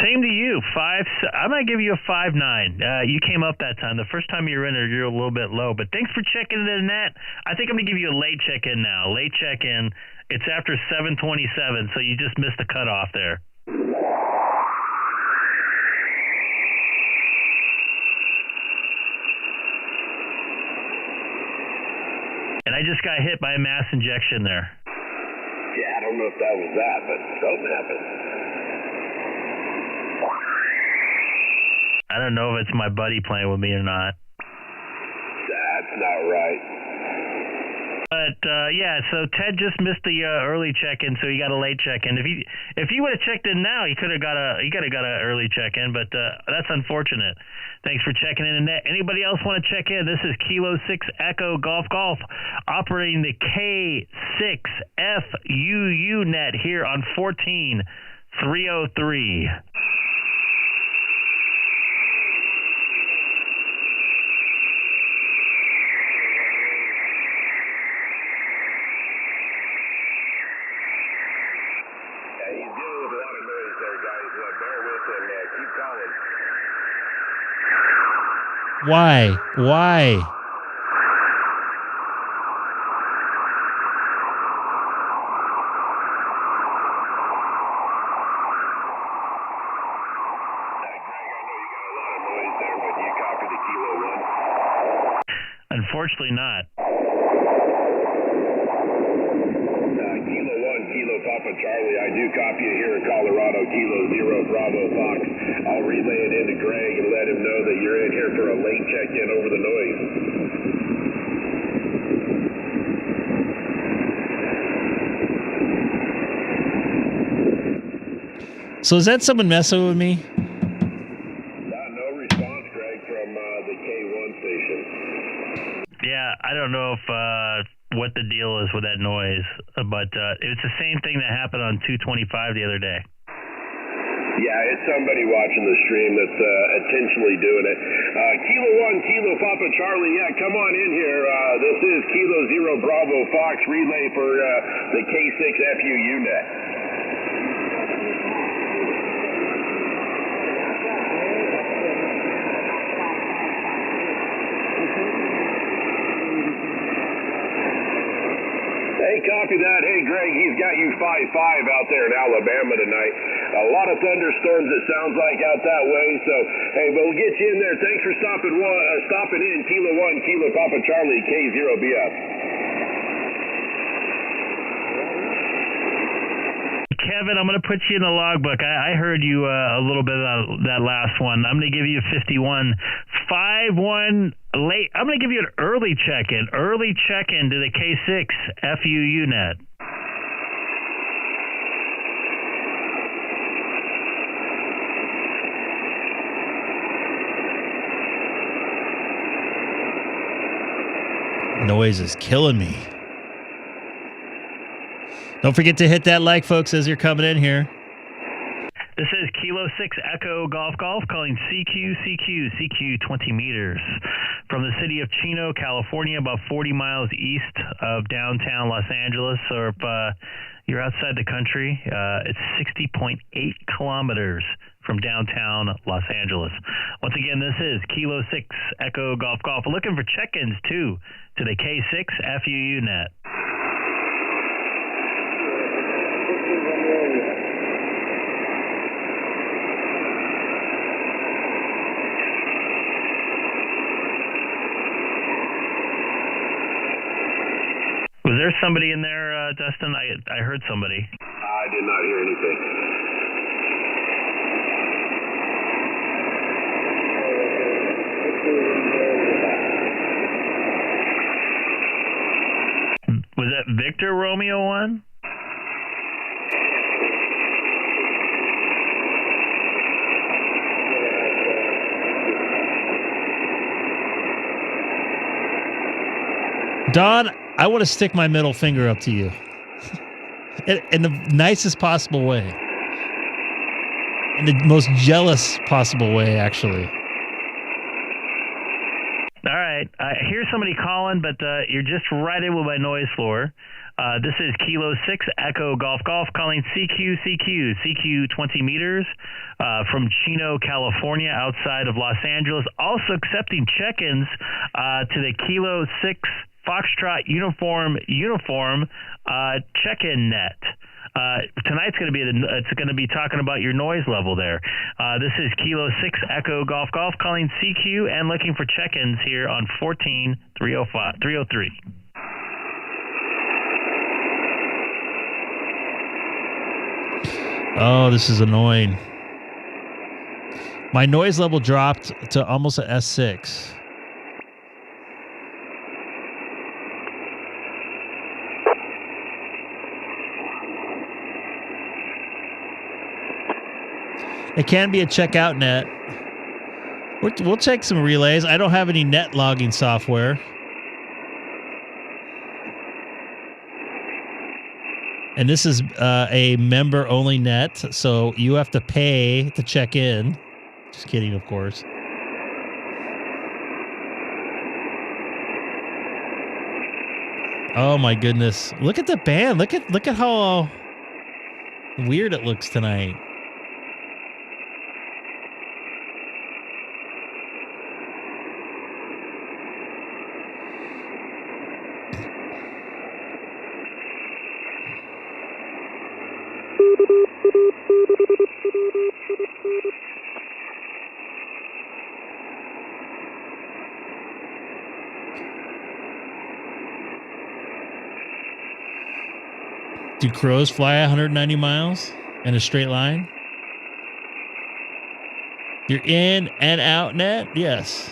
Same to you. I'm going to give you a 5.9. You came up that time. The first time you were in there, you're a little bit low. But thanks for checking into the net. I think I'm going to give you a late check-in now. Late check-in. It's after 7:27, so you just missed the cutoff there. And I just got hit by a mass injection there. Yeah, I don't know if that was that, but something happened. I don't know if it's my buddy playing with me or not. That's not right. But yeah, so Ted just missed the early check-in, so he got a late check-in. If he would have checked in now, he could have got an early check-in, but that's unfortunate. Thanks for checking in. Anybody else want to check in? This is Kilo 6 Echo Golf Golf operating the K6 FUU net here on 14303. Why? Unfortunately not. Kilo 1, Kilo Papa Charlie, I do copy it here in Colorado, Kilo 0, Bravo Fox. I'll relay it into Greg and let him know that you're in here for a late check-in over the noise. So is that someone messing with me? No response, Greg, from the K1 station. Yeah, I don't know if what the deal is with that noise, but it's the same thing that happened on 225 the other day. Yeah, it's somebody watching the stream that's intentionally doing it. Kilo 1, Kilo Papa Charlie, yeah, come on in here. This is Kilo 0, Bravo Fox relay for the K6 FUU net. Hey, copy that. Hey, Greg, he's got you 5-5 out there in Alabama tonight. A lot of thunderstorms, it sounds like, out that way. So, hey, but we'll get you in there. Thanks for stopping in. Kilo 1, Kilo Papa Charlie, K0BF. Kevin, I'm going to put you in the logbook. I heard you a little bit of that last one. I'm going to give you 51. 5-1 late. I'm going to give you an early check-in. Early check-in to the K6 FUU net. Noise is killing me. Don't forget to hit that like, folks, as you're coming in here. This is Kilo 6 Echo Golf Golf calling CQ 20 meters from the city of Chino, California, about 40 miles east of downtown Los Angeles. Or if you're outside the country, it's 60.8 kilometers from downtown Los Angeles. Once again, this is Kilo 6 Echo Golf Golf. We're looking for check-ins, too, to the K6 FUU net. Was there somebody in there, Dustin? I heard somebody. I did not hear anything. Was that Victor Romeo 1? Don, I want to stick my middle finger up to you in the nicest possible way, in the most jealous possible way, actually. All right. I hear somebody calling, but you're just right in with my noise floor. This is Kilo 6 Echo Golf Golf calling CQ 20 meters from Chino, California, outside of Los Angeles. Also accepting check-ins to the Kilo 6 Foxtrot uniform check-in net. Tonight's going to be talking about your noise level there. This is Kilo 6 Echo Golf Golf calling CQ and looking for check-ins here on 14303. Oh, this is annoying. My noise level dropped to almost an S6. It can be a checkout net. We'll check some relays. I don't have any net logging software. And this is a member-only net, so you have to pay to check in. Just kidding, of course. Oh my goodness! Look at the band. Look at how weird it looks tonight. Do crows fly 190 miles in a straight line? You're in and out net? Yes.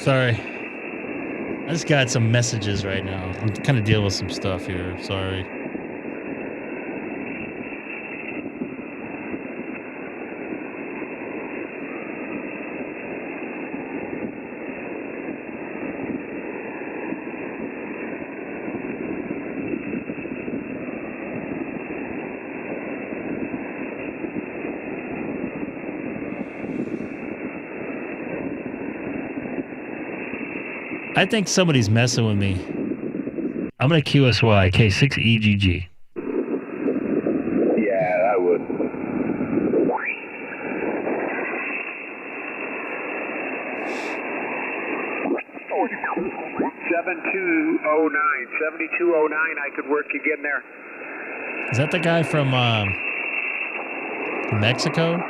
Sorry. I just got some messages right now. I'm kind of dealing with some stuff here. Sorry. I think somebody's messing with me. I'm gonna QSY K6EGG. Yeah, I would. 7209, I could work you getting there. Is that the guy from Mexico?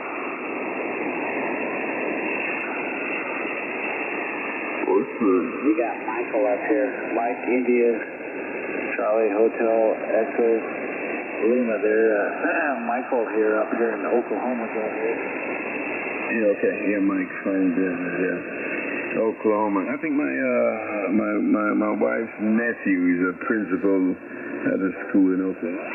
You got Michael up here. Mike, India, Charlie, Hotel, Echo, Lima there. Michael here up here in Oklahoma. Yeah, okay. Yeah, Mike, fine business, yeah. Oklahoma. I think my wife's nephew is a principal at a school in Oklahoma.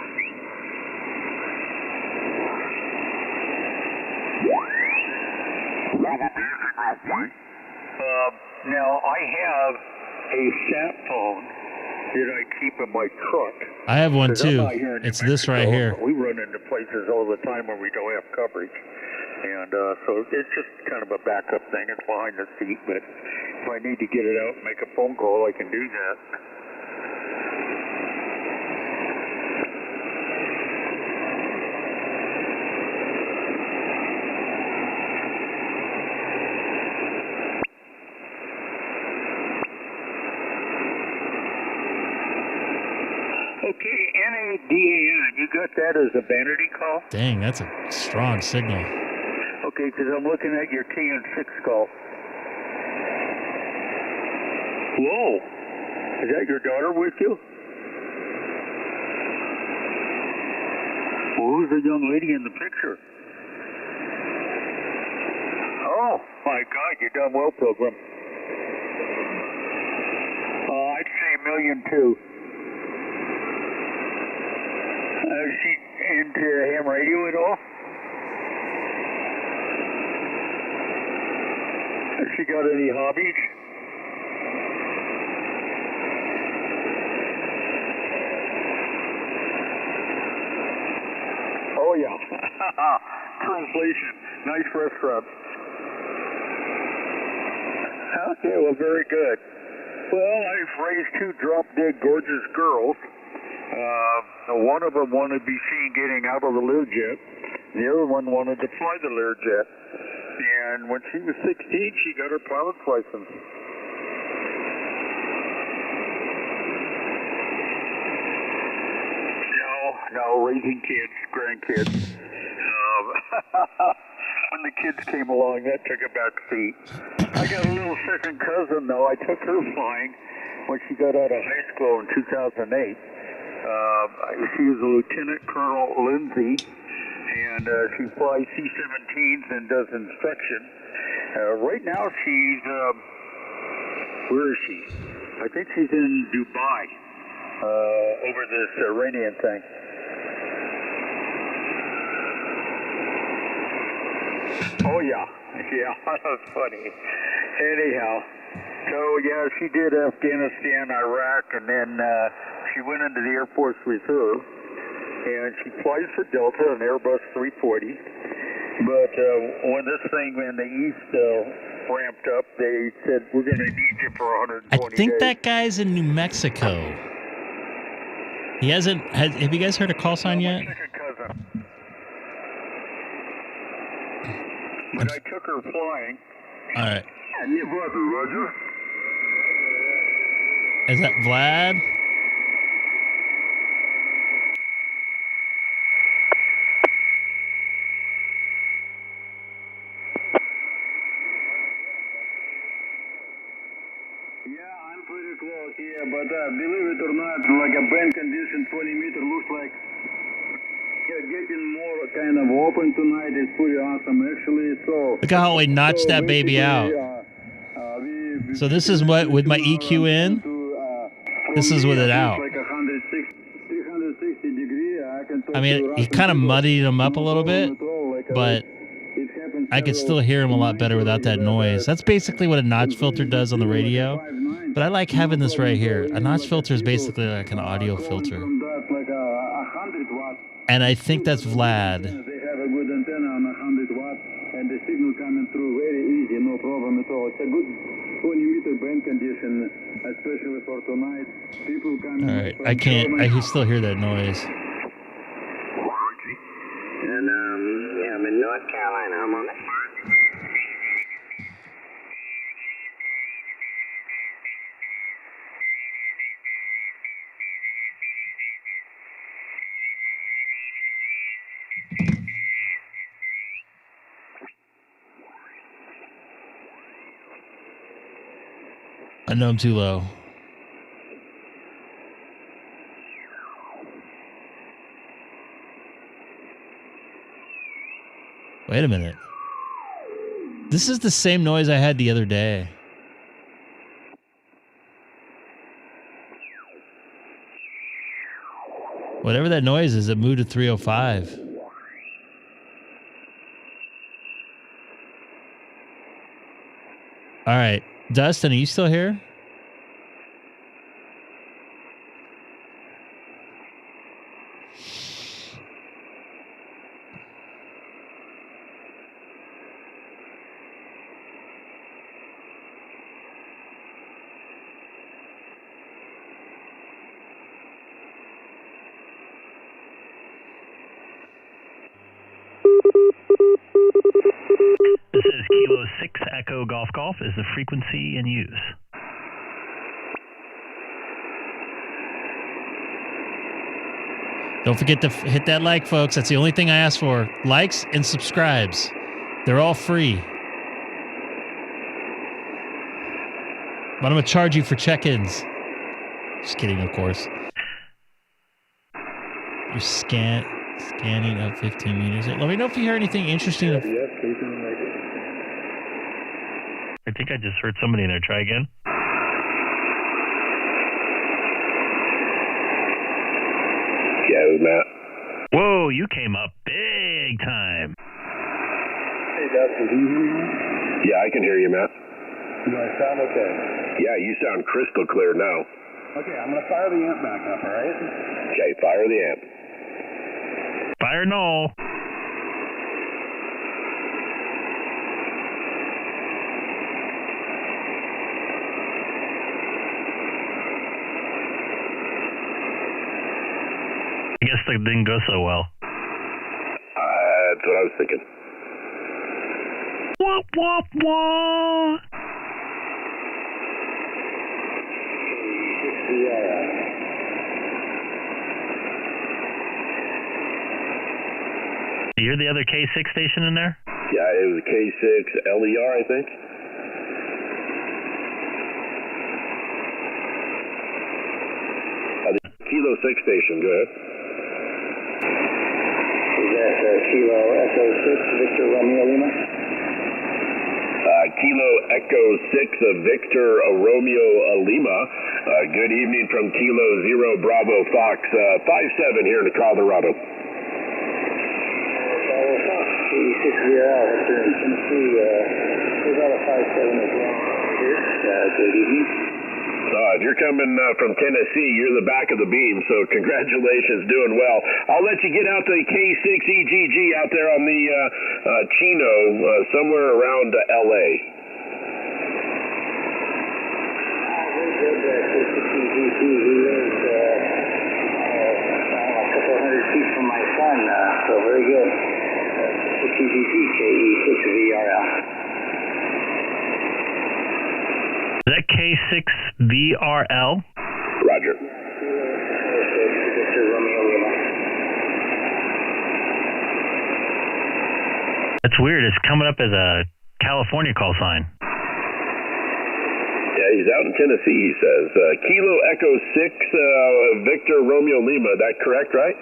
Now, I have a sat phone that I keep in my truck. I have one too. It's this right here. We run into places all the time where we don't have coverage. And so it's just kind of a backup thing. It's behind the seat, but if I need to get it out and make a phone call, I can do that. Okay, NADAN, you got that as a vanity call? Dang, that's a strong signal. Okay, because I'm looking at your TN6 call. Whoa! Is that your daughter with you? Well, who's the young lady in the picture? Oh, my God, you done well, Pilgrim. I'd say $1,200,000. Is she into ham radio at all? Has she got any hobbies? Oh, yeah. Translation. Nice restaurant. Okay, well, very good. Well, I've raised two drop-dead gorgeous girls. One of them wanted to be seen getting out of the Learjet. The other one wanted to fly the Learjet. And when she was 16, she got her pilot's license. No, raising kids, grandkids. When the kids came along, that took a back seat. I got a little second cousin, though. I took her flying when she got out of high school in 2008. She was a Lieutenant Colonel Lindsay, and she flies C-17s and does inspection. Right now she's, where is she? I think she's in Dubai, over this Iranian thing. Oh yeah, that's funny. Anyhow, so yeah, she did Afghanistan, Iraq, and then she went into the Air Force Reserve, and she flies for Delta, an Airbus 340. But when this thing in the East ramped up, they said, we're going to need you for 120 days. I think that guy's in New Mexico. He hasn't. Have you guys heard a call sign yet? My second cousin. But I took her flying. All right. Yeah, Roger. Is that Vlad? Pretty close, yeah, but believe it or not, like a band condition 20 meter looks like getting more kind of open tonight. Is pretty awesome, actually. So look how he notched that baby out. We So this is what with my EQ in. This is with it out. I mean, he kind of muddied him up a little bit, but I could still hear him a lot better without that noise. That's basically what a notch filter does on the radio. But I like having this right here. A notch filter is basically like an audio filter. And I think that's Vlad. They have a good antenna on 100 watts, and the signal coming through very easy, no problem at all. It's a good 20-meter band condition, especially for tonight. People coming. All right, I can still hear that noise. And yeah, I'm in North Carolina. I'm on it. I know I'm too low. Wait a minute. This is the same noise I had the other day. Whatever that noise is, it moved to 305. All right. Dustin, are you still here? This is Kilo 6 Echo Golf Golf is the frequency in use. Don't forget to hit that like, folks. That's the only thing I ask for. Likes and subscribes. They're all free. But I'm going to charge you for check-ins. Just kidding, of course. You're scanning up 15 meters. Let me know if you hear anything interesting. I think I just heard somebody in there. Try again. Yeah, it was Matt. Whoa, you came up big time. Hey, Dustin, can you hear me? Yeah, I can hear you, Matt. Do I sound okay? Yeah, you sound crystal clear now. Okay, I'm going to fire the amp back up, all right? Okay, fire the amp. Fire null. I guess that didn't go so well. That's what I was thinking. Wah, wah, wah. You hear the other K6 station in there? Yeah, it was a K6 LER, I think. The Kilo 6 station, go ahead. Is that Kilo Echo 6, Victor Romeo Lima? Kilo Echo 6 of Victor Romeo Lima. Good evening from Kilo 0 Bravo Fox 57 here in Colorado. Bravo Fox, 86VL, here in Tennessee. We've got a 57 as well here. Good evening. If you're coming from Tennessee, you're the back of the beam, so congratulations, doing well. I'll let you get out to K6EGG out there on the Chino, somewhere around L.A. Very good, K6EGG. He lives a couple hundred feet from my son, so very good. K6EGG, KE6VRL. Is that K6VRL? Roger. That's weird. It's coming up as a California call sign. Yeah, he's out in Tennessee, he says. Kilo Echo 6, Victor Romeo Lima. That correct, right?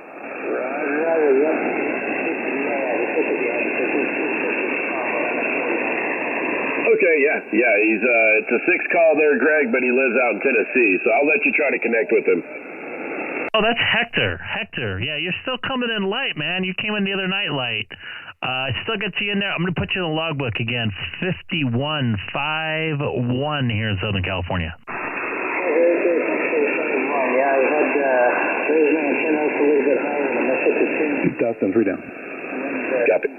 Okay, yeah. He's It's a 6 call there, Greg, but he lives out in Tennessee, so I'll let you try to connect with him. Oh, that's Hector. Hector, yeah, you're still coming in light, man. You came in the other night light. I still get you in there. I'm going to put you in the logbook again. 5151 here in Southern California. Yeah, I had raised my antenna up a little bit higher and I messed up the tune. Dustin, 3 down. Copy.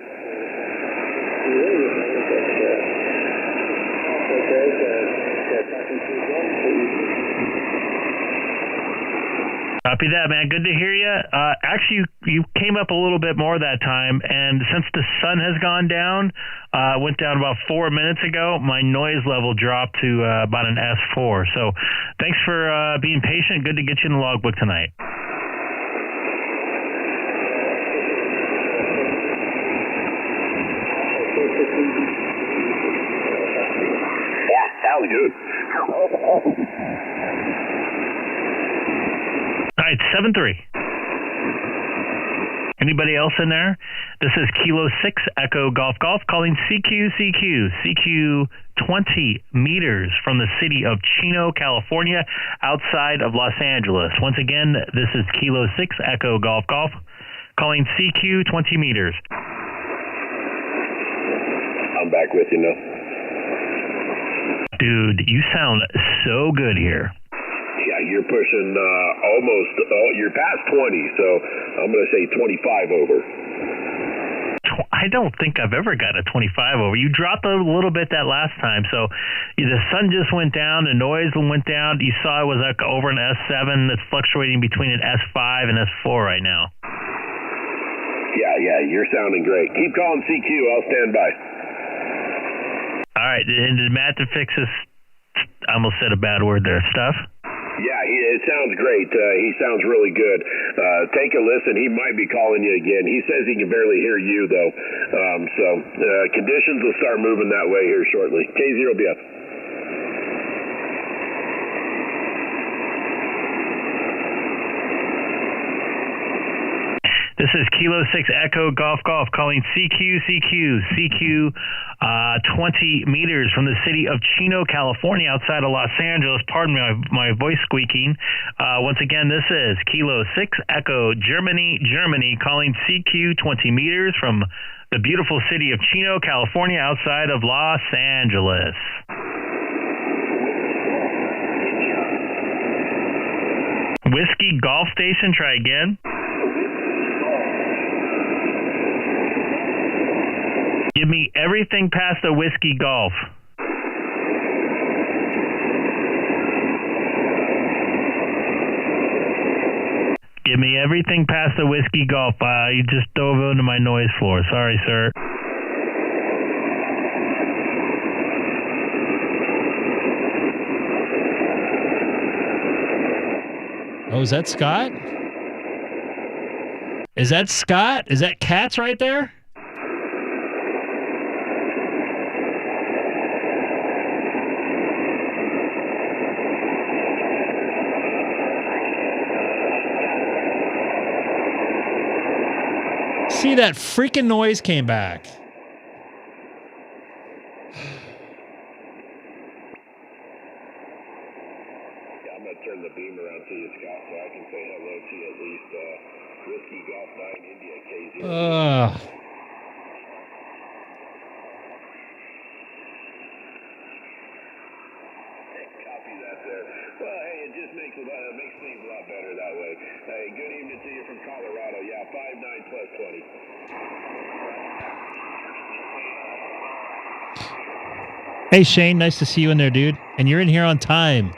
Copy that, man. Good to hear you. Actually, you came up a little bit more that time, and since the sun has gone down, went down about 4 minutes ago, my noise level dropped to about an S4. So thanks for being patient. Good to get you in the logbook tonight. Yeah, sounds good. All right, 7-3. Anybody else in there? This is Kilo 6 Echo Golf Golf calling CQ 20 meters from the city of Chino, California, outside of Los Angeles. Once again, this is Kilo 6 Echo Golf Golf calling CQ 20 meters. I'm back with you now. Dude, you sound so good here. Yeah, you're pushing almost, you're past 20, so I'm going to say 25 over. I don't think I've ever got a 25 over. You dropped a little bit that last time, so the sun just went down, the noise went down. You saw it was like over an S7 that's fluctuating between an S5 and S4 right now. Yeah, you're sounding great. Keep calling CQ, I'll stand by. All right, and did Matt to fix this? I almost said a bad word there. Stuff? Yeah, it sounds great. He sounds really good. Take a listen. He might be calling you again. He says he can barely hear you, though. Conditions will start moving that way here shortly. K0BF. This is Kilo 6 Echo Golf Golf calling CQ 20 meters from the city of Chino, California, outside of Los Angeles. Pardon me, my voice squeaking. Once again, this is Kilo 6 Echo Germany calling CQ 20 meters from the beautiful city of Chino, California, outside of Los Angeles. Whiskey Golf Station, try again. Give me everything past the Whiskey Golf. Give me everything past the Whiskey Golf. You just dove into my noise floor. Sorry, sir. Oh, is that Scott? Is that Scott? Is that Katz right there? See, that freaking noise came back. Yeah, I'm going to turn the beam around to you, Scott, so I can say hello to you at least. Whiskey Golf 9 India K0. Copy that there. Well, hey, it just makes things a lot better that way. Hey, good evening to you from Colorado. Yeah, 5-9 plus 20. Hey, Shane, nice to see you in there, dude. And you're in here on time.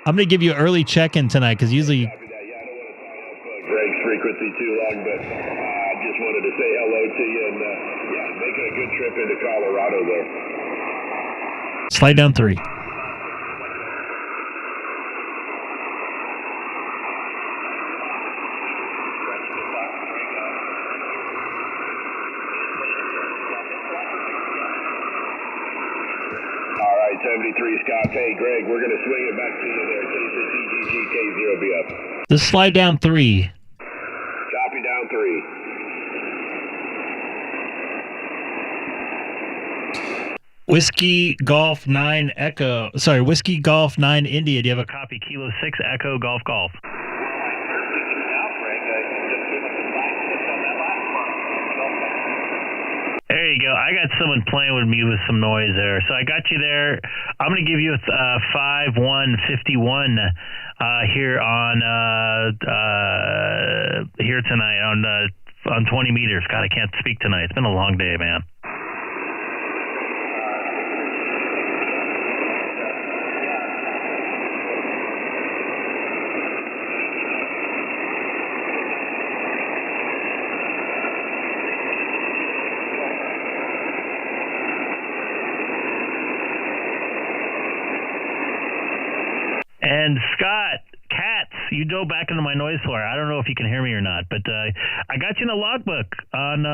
I'm going to give you an early check-in tonight because usually... Copy that. Yeah, I don't want to tie up Greg's frequency too long, but I just wanted to say hello to you and, making a good trip into Colorado there. Slide down 3. All right, 73 Scott. Hey, Greg, we're going to swing it back to you there. K6EGG K0BF. Just slide down 3. Copy down 3. Whiskey Golf 9 Echo. Sorry, Whiskey Golf 9 India. Do you have a Copy, Kilo 6 Echo Golf Golf. There you go. I got someone playing with me with some noise there. So I got you there. I'm going to give you a 5151 here on here tonight on 20 meters. God, I can't speak tonight. It's been a long day, man. And Scott, Katz, you dove back into my noise floor. I don't know if you can hear me or not, but I got you in a logbook on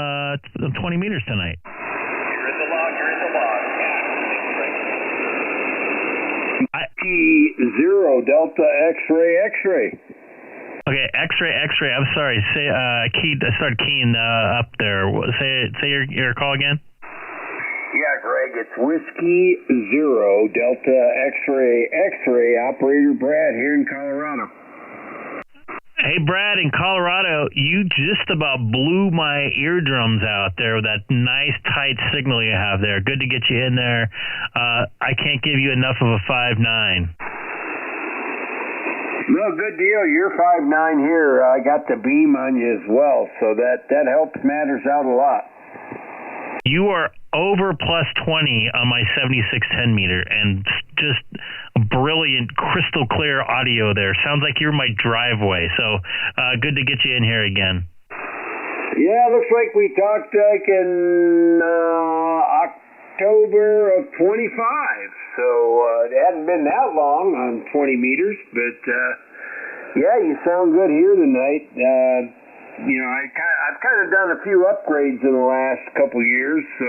20 meters tonight. You're in the log, T0 Delta X-ray X-ray. Okay, X-ray. I'm sorry. Say start keying up there. Say your call again. Yeah, Greg, it's Whiskey 0 Delta X-ray X-ray, operator Brad here in Colorado. Hey, Brad, in Colorado, you just about blew my eardrums out there with that nice, tight signal you have there. Good to get you in there. I can't give you enough of a 5.9. No, good deal. You're 5.9 here. I got the beam on you as well, so that helps matters out a lot. You are over plus 20 on my 7610 meter, and just brilliant, crystal clear audio there. Sounds like you're my driveway, so good to get you in here again. Yeah, looks like we talked like in October of 25, so it hadn't been that long on 20 meters, but yeah, you sound good here tonight. You know, I've kind of done a few upgrades in the last couple years, so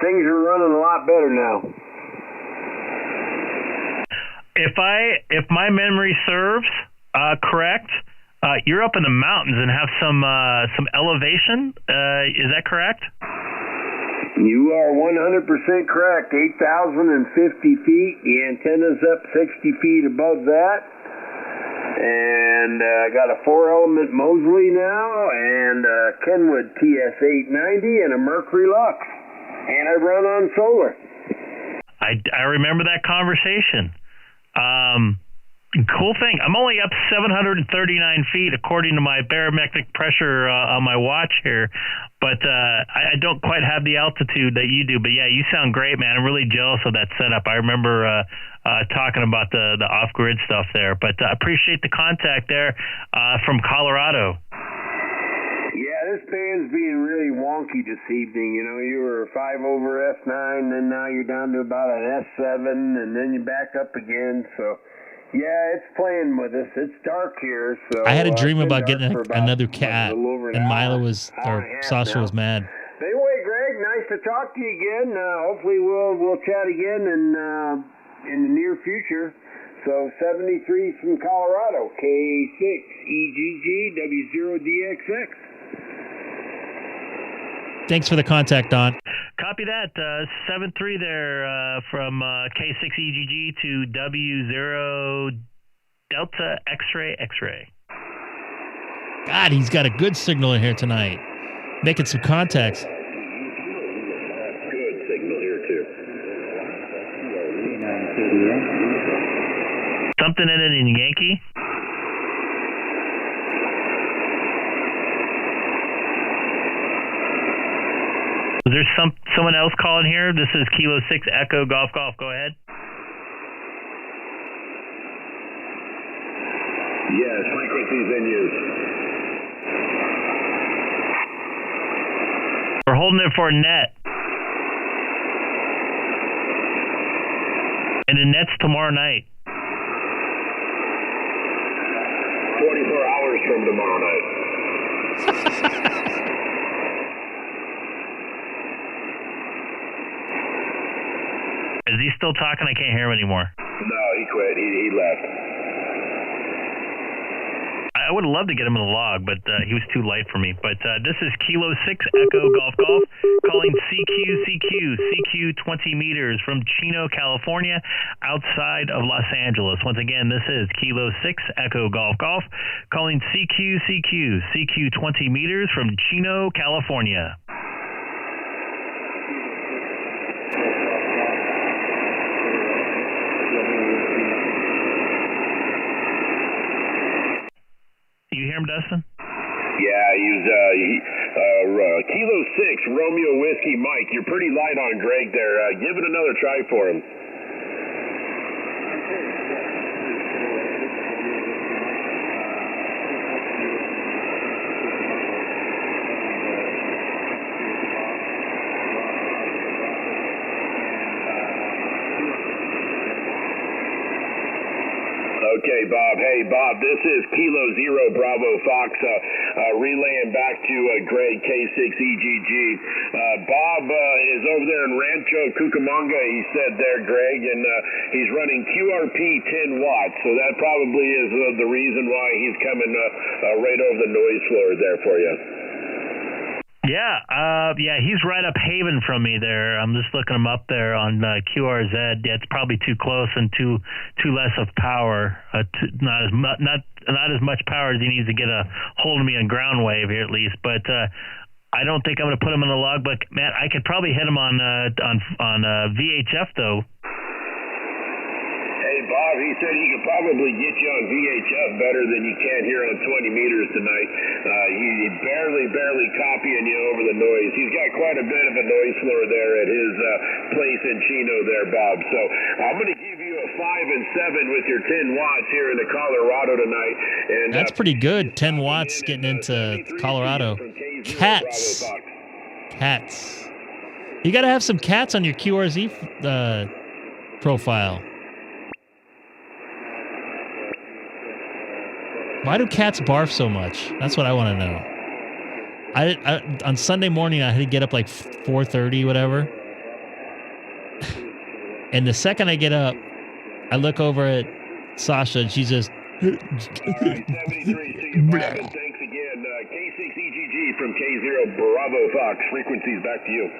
things are running a lot better now. If my memory serves correct, you're up in the mountains and have some elevation. Is that correct? You are 100% correct. 8,050 feet. The antenna's up 60 feet above that. And I got a 4-element Mosley now, and a Kenwood TS890, and a Mercury Lux. And I run on solar. I remember that conversation. Cool thing. I'm only up 739 feet according to my barometric pressure on my watch here, but I don't quite have the altitude that you do. But yeah, you sound great, man. I'm really jealous of that setup. I remember talking about the off-grid stuff there, but I appreciate the contact there from Colorado. Yeah, this band's being really wonky this evening. You know, you were 5 over F9, then now you're down to about an S7, and then you back up again. So, yeah, it's playing with us. It's dark here. So I had a dream about getting another cat, and Milo Sasha was mad. Anyway, Greg, nice to talk to you again. Hopefully we'll chat again in the near future. So 73 from Colorado, K6EGG W0DXX. Thanks for the contact, Don. Copy that. 73 there from K6EGG to W0 Delta X-ray X-ray. God, he's got a good signal in here tonight. Making some contacts. Good signal here, too. Something in it in Yankee? Was there someone else calling here? This is Kilo 6 Echo Golf Golf. Go ahead. Yes, frequencies in use. We're holding it for a net. And the net's tomorrow night. 24 hours from tomorrow night. Is he still talking? I can't hear him anymore. No, he quit. He left. I would have loved to get him in the log, but he was too light for me. But this is Kilo 6 Echo Golf Golf calling CQ 20 meters from Chino, California, outside of Los Angeles. Once again, this is Kilo 6 Echo Golf Golf calling CQ 20 meters from Chino, California. You hear him, Dustin? Yeah, he's Kilo 6 Romeo Whiskey Mike. You're pretty light on Greg there. Give it another try for him. Okay, Bob. Hey, Bob, this is Kilo 0 Bravo Fox relaying back to Greg K6EGG. Bob is over there in Rancho Cucamonga, he said there, Greg, and he's running QRP 10 watts, so that probably is the reason why he's coming right over the noise floor there for you. Yeah, he's right up Haven from me there. I'm just looking him up there on QRZ. Yeah, it's probably too close and too less of power. Not as much power as he needs to get a hold of me on ground wave here at least. But I don't think I'm going to put him in the logbook. Man, I could probably hit him on VHF though. Hey, Bob, he said he could probably get you on VHF better than you can here on 20 meters tonight. He's barely copying you over the noise. He's got quite a bit of a noise floor there at his place in Chino there, Bob. So I'm going to give you a 5 and 7 with your 10 watts here in the Colorado tonight. And that's pretty good. 10 watts getting into Colorado. Cats. You got to have some cats on your QRZ profile. Why do cats barf so much? That's what I want to know. I on Sunday morning, I had to get up like 4:30, whatever. And the second I get up, I look over at Sasha, and she's just... All right, 73 to you, Bob, and thanks again. K6EGG from K0 Bravo Fox. Frequencies back to you.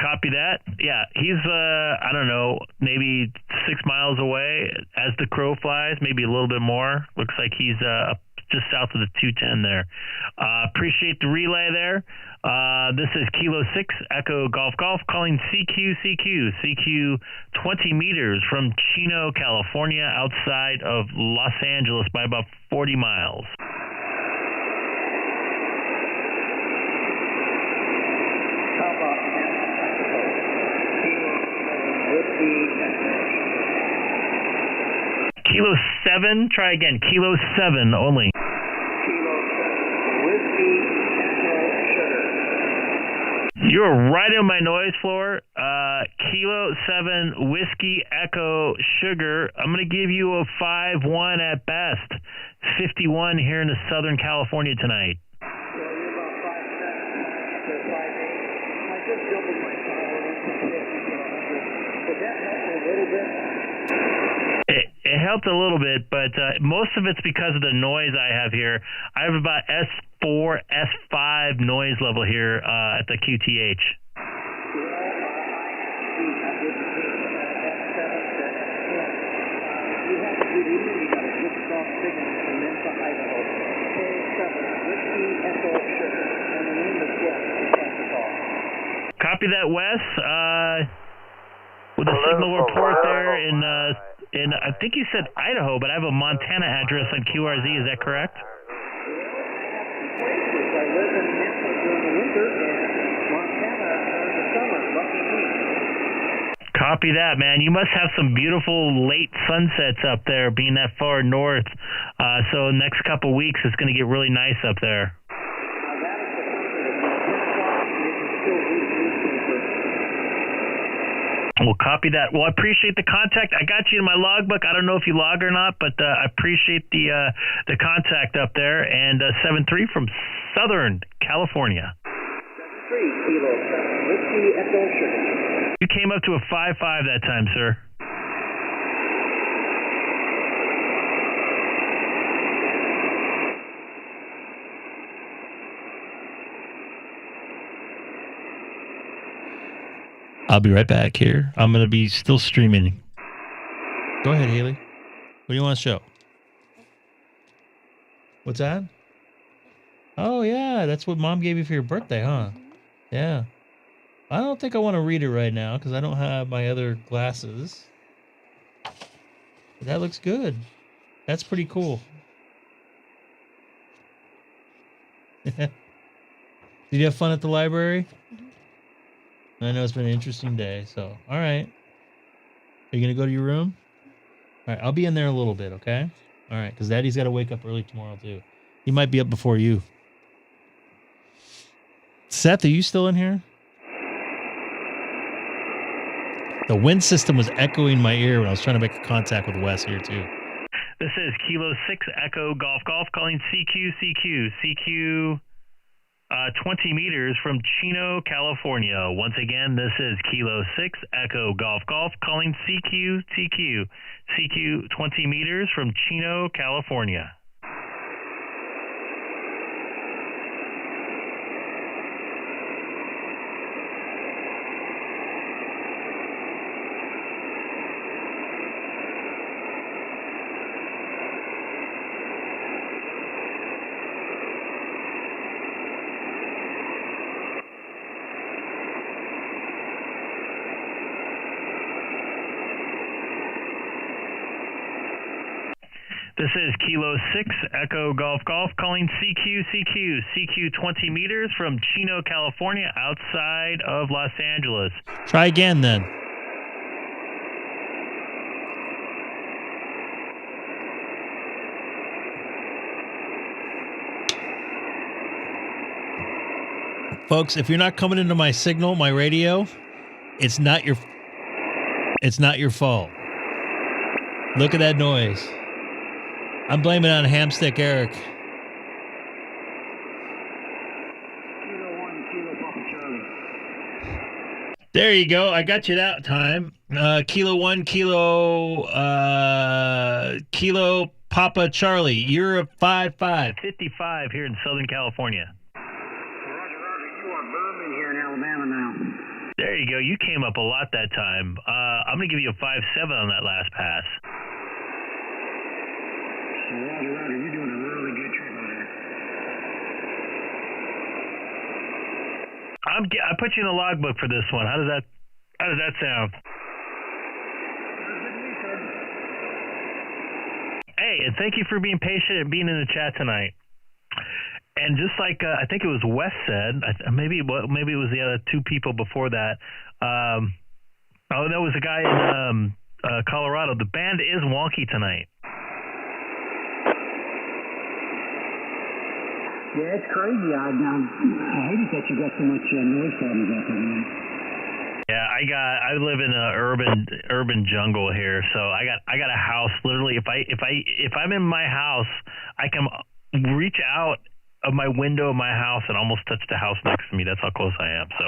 Copy that. Yeah, he's, I don't know, maybe 6 miles away as the crow flies, maybe a little bit more. Looks like he's just south of the 210 there. Appreciate the relay there. This is Kilo 6 Echo Golf Golf calling CQ 20 meters from Chino, California, outside of Los Angeles by about 40 miles. Kilo 7, try again. Kilo 7 only. Kilo 7, Whiskey Echo Sugar. You're right on my noise floor. Kilo 7, Whiskey Echo Sugar. I'm going to give you a 5-1 at best. 51 here in the Southern California tonight. Yeah, you're about 5'7" to 5'8". I just doubled my power from 50 to 100. Did that help a little bit? It helped a little bit, but most of it's because of the noise I have here. I have about S4, S5 noise level here at the QTH. Copy that, Wes. With a signal report there in I think you said Idaho, but I have a Montana address on QRZ. Is that correct? I live in Napa during the winter and Montana during the summer. Lucky me. Copy that, man. You must have some beautiful late sunsets up there, being that far north. So next couple of weeks, it's going to get really nice up there. We'll copy that. Well, I appreciate the contact. I got you in my logbook. I don't know if you log or not, but I appreciate the contact up there. And 7-3 from Southern California. 7-3, Kilo 7, Whiskey Echo Sugar. You came up to a 5-5 that time, sir. I'll be right back here. I'm going to be still streaming. Go ahead, Haley. What do you want to show? What's that? Oh, yeah. That's what Mom gave you for your birthday, huh? Yeah. I don't think I want to read it right now because I don't have my other glasses. But that looks good. That's pretty cool. Did you have fun at the library? I know it's been an interesting day, so all right. Are you gonna go to your room? All right, I'll be in there a little bit, okay? All right, because Daddy's got to wake up early tomorrow too. He might be up before you. Seth, are you still in here? The wind system was echoing my ear when I was trying to make a contact with Wes here too. This is Kilo 6 Echo Golf Golf calling CQ 20 meters from Chino, California. Once again, this is Kilo 6 Echo Golf Golf calling CQ 20 meters from Chino, California. This is Kilo 6 Echo Golf Golf calling CQ 20 meters from Chino, California, outside of Los Angeles. Try again then. Folks, if you're not coming into my signal, my radio, it's not your fault. Look at that noise. I'm blaming it on Hamstick Eric. Kilo 1, Kilo Papa Charlie. There you go. I got you that time. Kilo 1, Kilo Papa Charlie. You're a 5-5. 55 here in Southern California. Roger, you are Berman here in Alabama now. There you go. You came up a lot that time. I'm going to give you a 5-7 on that last pass. Roger, you're doing a really good trip out there. I put you in the logbook for this one. How does that sound? Hey, and thank you for being patient and being in the chat tonight. And just like I think it was Wes said, maybe it was the other two people before that. That was a guy in Colorado. The band is wonky tonight. Yeah, it's crazy. I hated that you got so much noise problems out there, man. Yeah, I live in a urban jungle here, so I got a house. Literally, if I'm in my house, I can reach out of my window of my house and almost touch the house next to me. That's how close I am. So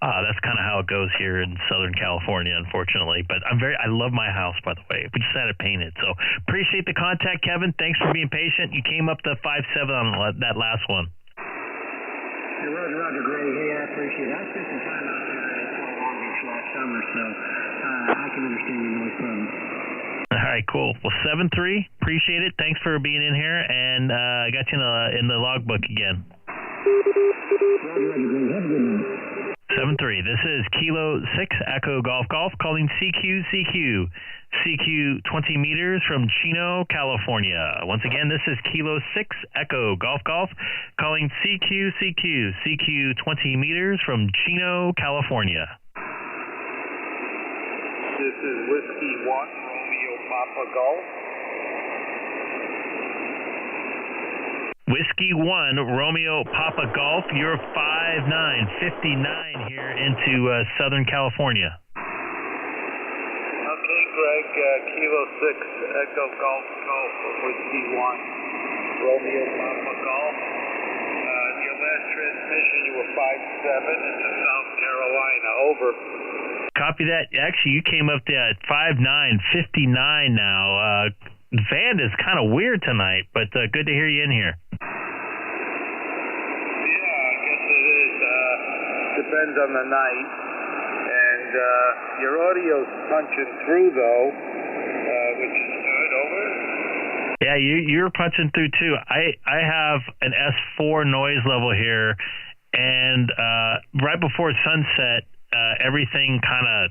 that's kind of how it goes here in Southern California, unfortunately. But I love my house, by the way. We just had it painted. So appreciate the contact, Kevin. Thanks for being patient. You came up to 5-7 on that last one. Hey, Roger, great. Hey, I appreciate it. I spent some time out there in Long Beach last summer, so I can understand your noise problem. All right, cool. Well, 7-3. Appreciate it. Thanks for being in here, and I got you in the logbook again. Roger, great. Have a good night. 7-3. This is Kilo 6 Echo Golf Golf calling CQ 20 meters from Chino, California. Once again, this is Kilo 6 Echo Golf Golf calling CQ 20 meters from Chino, California. This is Whiskey 1, Romeo Papa Golf. Whiskey 1, Romeo Papa Golf. You're 5'9", 59 here into Southern California. Okay, Greg, Kilo 6, Echo Golf, Whiskey 1, Romeo Papa Golf. Your last transmission, you were 5'7" into South Carolina. Over. Copy that. Actually, you came up to 5'9", 59 now. Van is kind of weird tonight, but good to hear you in here. Yeah, I guess it is. Depends on the night. And and your audio's punching through, though, which is good. Over. Yeah, you're punching through too. I have an S4 noise level here, and right before sunset, everything kind of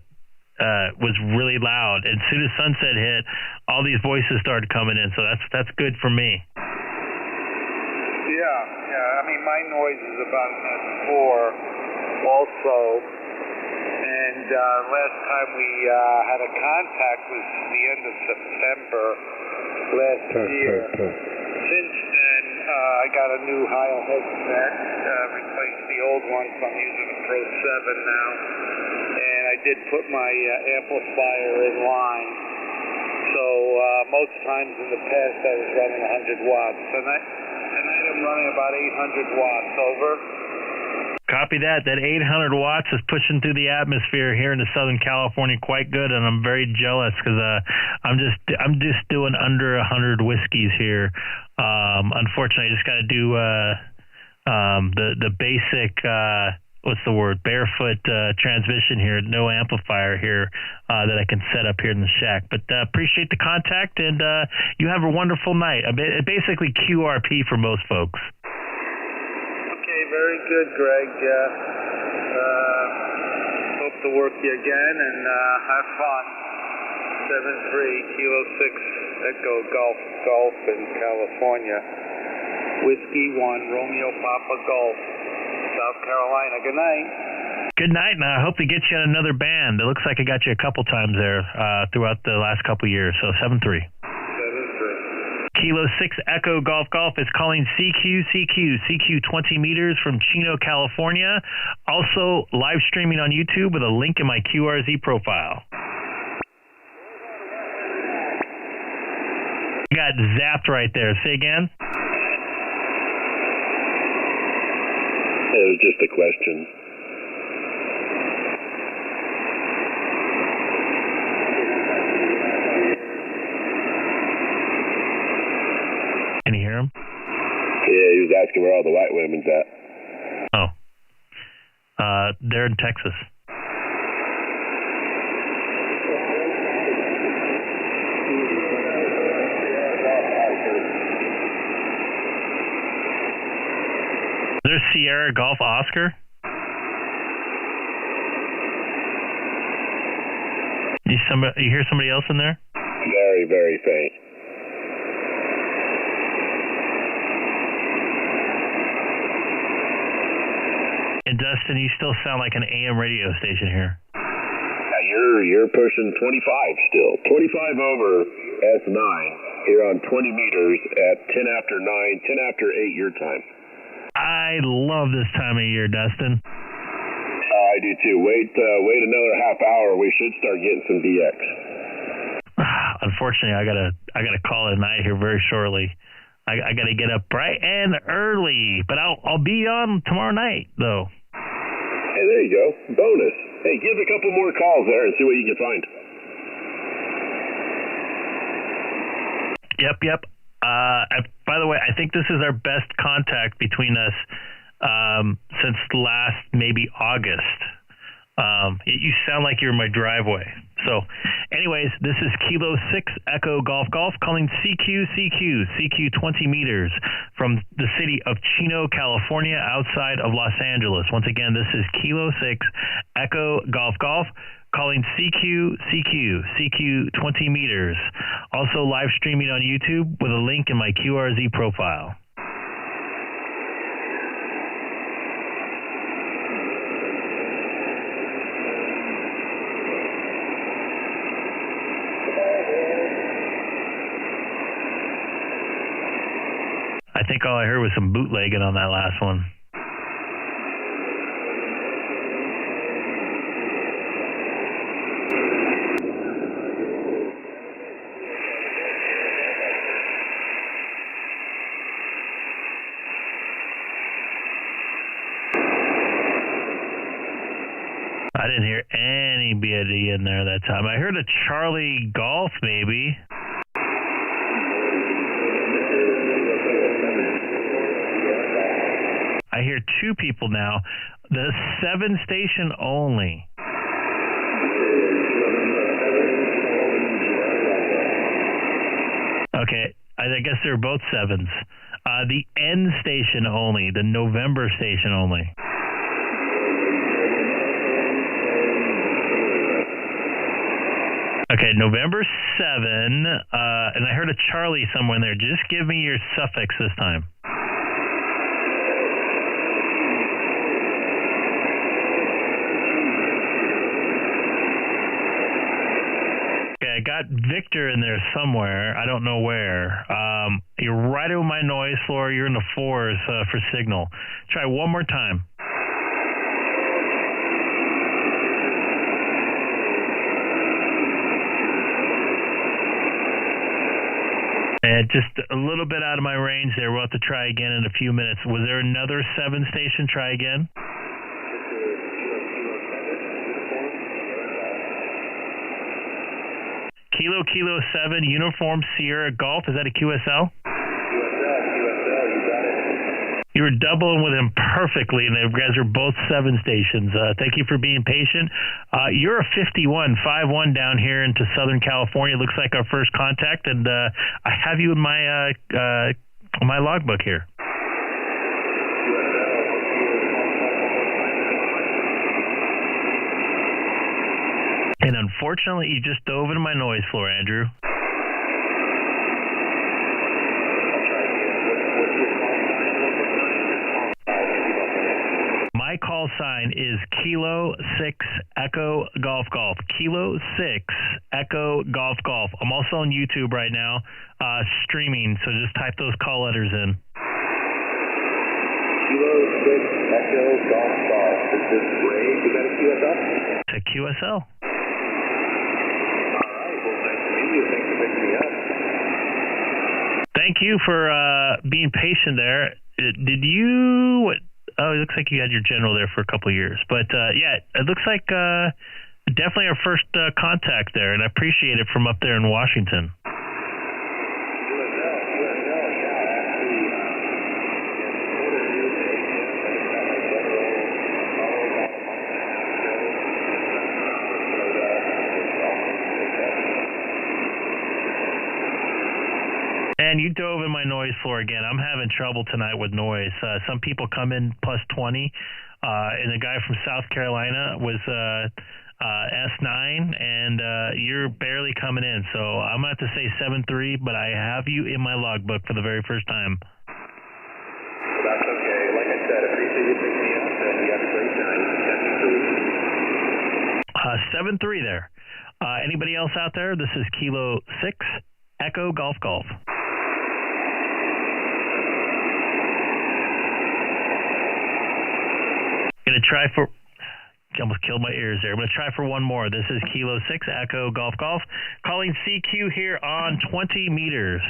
was really loud. And as soon as sunset hit, all these voices started coming in. So that's good for me. Yeah. I mean, my noise is about an S4 also. And last time we had a contact was the end of September last year. Since then, I got a new Heil headset, replaced the old one, so I'm using a Pro 7 now. And I did put my amplifier in line. So most times in the past I was running 100 watts. Tonight I'm running about 800 watts. Over. Copy that. That 800 watts is pushing through the atmosphere here in the Southern California quite good, and I'm very jealous because I'm just doing under 100 whiskeys here. Unfortunately, I just got to do the basic what's the word, barefoot transmission here, no amplifier here that I can set up here in the shack. But appreciate the contact, and you have a wonderful night. Basically QRP for most folks. Very good, Greg. Hope to work you again and have fun. 7-3 Kilo 6 Echo Golf in California. Whiskey 1 Romeo Papa Golf, South Carolina. Good night. Good night, and I hope to get you on another band. It looks like I got you a couple times there throughout the last couple years. So 7-3. Kilo 6 Echo Golf is calling CQ 20 meters from Chino, California. Also live streaming on YouTube with a link in my QRZ profile. You got zapped right there. Say again? It was just a question. Can you hear him? Yeah, he was asking where all the white women's at. Oh. They're in Texas. There's Sierra Golf Oscar. You hear somebody else in there? Very, very faint. And Dustin, you still sound like an AM radio station here. You're pushing 25 still. 25 over S9 here on 20 meters at 10 after 9, 10 after 8 your time. I love this time of year, Dustin. I do too. Wait another half hour. We should start getting some DX. Unfortunately, I gotta call it a night here very shortly. I gotta get up bright and early, but I'll be on tomorrow night though. Hey, there you go. Bonus. Hey, give a couple more calls there and see what you can find. Yep. By the way, I think this is our best contact between us since last maybe August. You sound like you're in my driveway. So, anyways, this is Kilo 6 Echo Golf calling CQ 20 meters from the city of Chino, California, outside of Los Angeles. Once again, this is Kilo 6 Echo Golf calling CQ 20 meters. Also live streaming on YouTube with a link in my QRZ profile. I think all I heard was some bootlegging on that last one. I didn't hear any BID in there that time. I heard a Charlie Golf maybe. I hear two people now. The 7 station only. Okay, I guess they're both 7s. The N station only, the November station only. Okay, November 7, and I heard a Charlie somewhere in there. Just give me your suffix this time. Okay, I got Victor in there somewhere. I don't know where. You're right over my noise floor. You're in the 4s for signal. Try one more time. And just a little bit out of my range there. We'll have to try again in a few minutes. Was there another 7 station? Try again. Kilo 7, Uniform Sierra Golf. Is that a QSL? QSL, you got it. You were doubling with him perfectly, and you guys are both 7 stations. Thank you for being patient. You're a 51 down here into Southern California. Looks like our first contact, and I have you in my logbook here. And unfortunately, you just dove into my noise floor, Andrew. My call sign is Kilo 6 Echo Golf Golf. Kilo 6 Echo Golf Golf. I'm also on YouTube right now, streaming, so just type those call letters in. Kilo 6 Echo Golf Golf. Is this Ray? Is that a QSL? It's a QSL. Thanks for picking me up. Thank you for being patient there. Did you? What? Oh, it looks like you had your general there for a couple of years. But yeah, it looks like definitely our first contact there, and I appreciate it from up there in Washington. And you dove in my noise floor again. I'm having trouble tonight with noise. Some people come in plus 20, and the guy from South Carolina was S9, and you're barely coming in. So I'm going to have to say 7-3, but I have you in my logbook for the very first time. Well, that's okay. Like I said, appreciate you picking me up, and you have a great night. 7-3 there. Anybody else out there? This is Kilo 6 Echo Golf Golf. Gonna try for, almost killed my ears there. I'm gonna try for one more. This is Kilo 6 Echo Golf Golf, calling CQ here on 20 meters.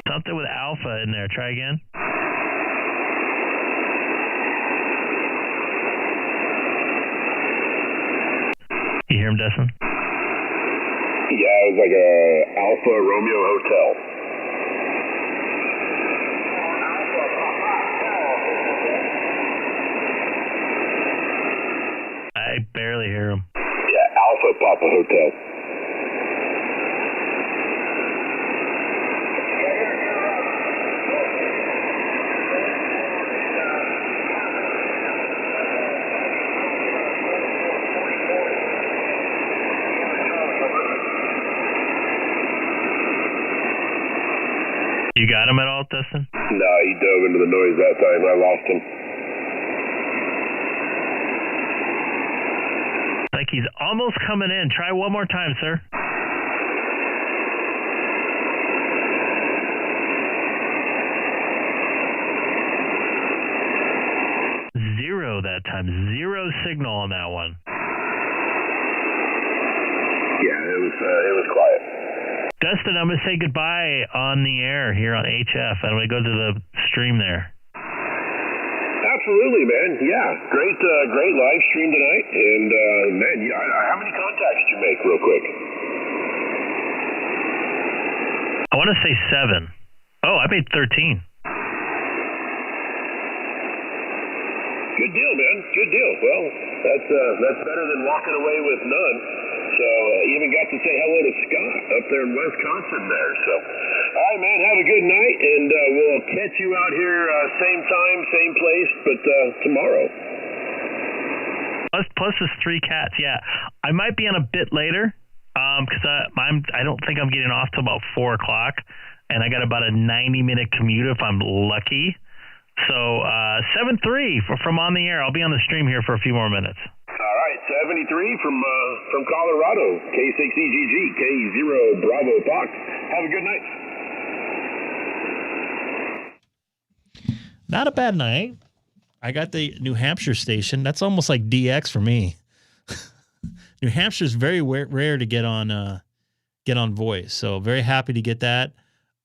Something with alpha in there. Try again. You hear him, Dustin? Yeah, it was like a Alpha Romeo Hotel. I barely hear him. Yeah, Alpha Papa Hotel. You got him at all, Dustin? No, he dove into the noise that time. I lost him. Like he's almost coming in. Try one more time, sir. Zero that time. Zero signal on that one. Yeah, it was quiet. Dustin, I'm going to say goodbye on the air here on HF. I'm going to go to the stream there. Absolutely, man. Yeah, great live stream tonight. And, man, how many contacts did you make real quick? I want to say 7. Oh, I made 13. Good deal, man. Good deal. Well, that's better than walking away with none. So even got to say hello to Scott up there in Wisconsin there. So, all right, man, have a good night, and we'll catch you out here same time, same place, but tomorrow. Plus there's 3 cats. Yeah, I might be on a bit later because I don't think I'm getting off till about 4 o'clock, and I got about a 90-minute commute if I'm lucky. So 7-3 from on the air. I'll be on the stream here for a few more minutes. All right, 73 from Colorado, K6EGG, K0 Bravo Fox. Have a good night. Not a bad night. I got the New Hampshire station. That's almost like DX for me. New Hampshire is very rare to get on voice, so very happy to get that.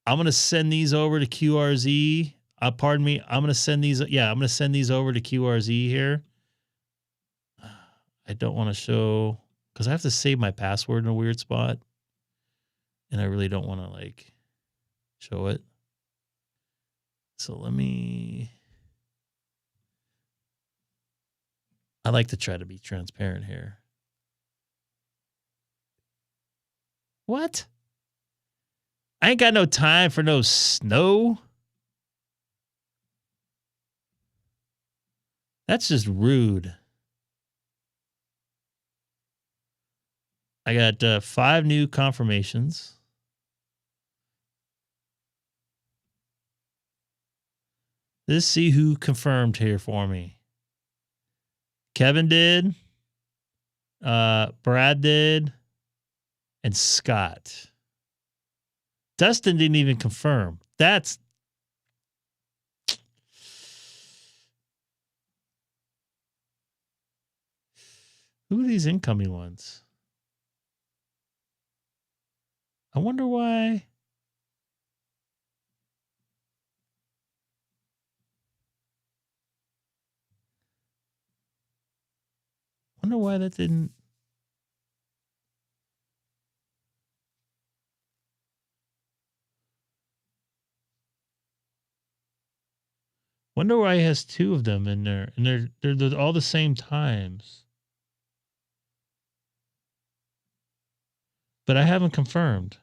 I'm gonna send these over to QRZ. Pardon me. I'm gonna send these. Yeah, I'm gonna send these over to QRZ here. I don't want to show because I have to save my password in a weird spot, and I really don't want to like show it. So let me. I like to try to be transparent here. What? I ain't got no time for no snow. That's just rude. I got 5 new confirmations. Let's see who confirmed here for me. Kevin did. Brad did. And Scott. Dustin didn't even confirm. That's... Who are these incoming ones? I wonder why. Wonder why that didn't. Wonder why he has 2 of them in there, and they're all the same times. But I haven't confirmed.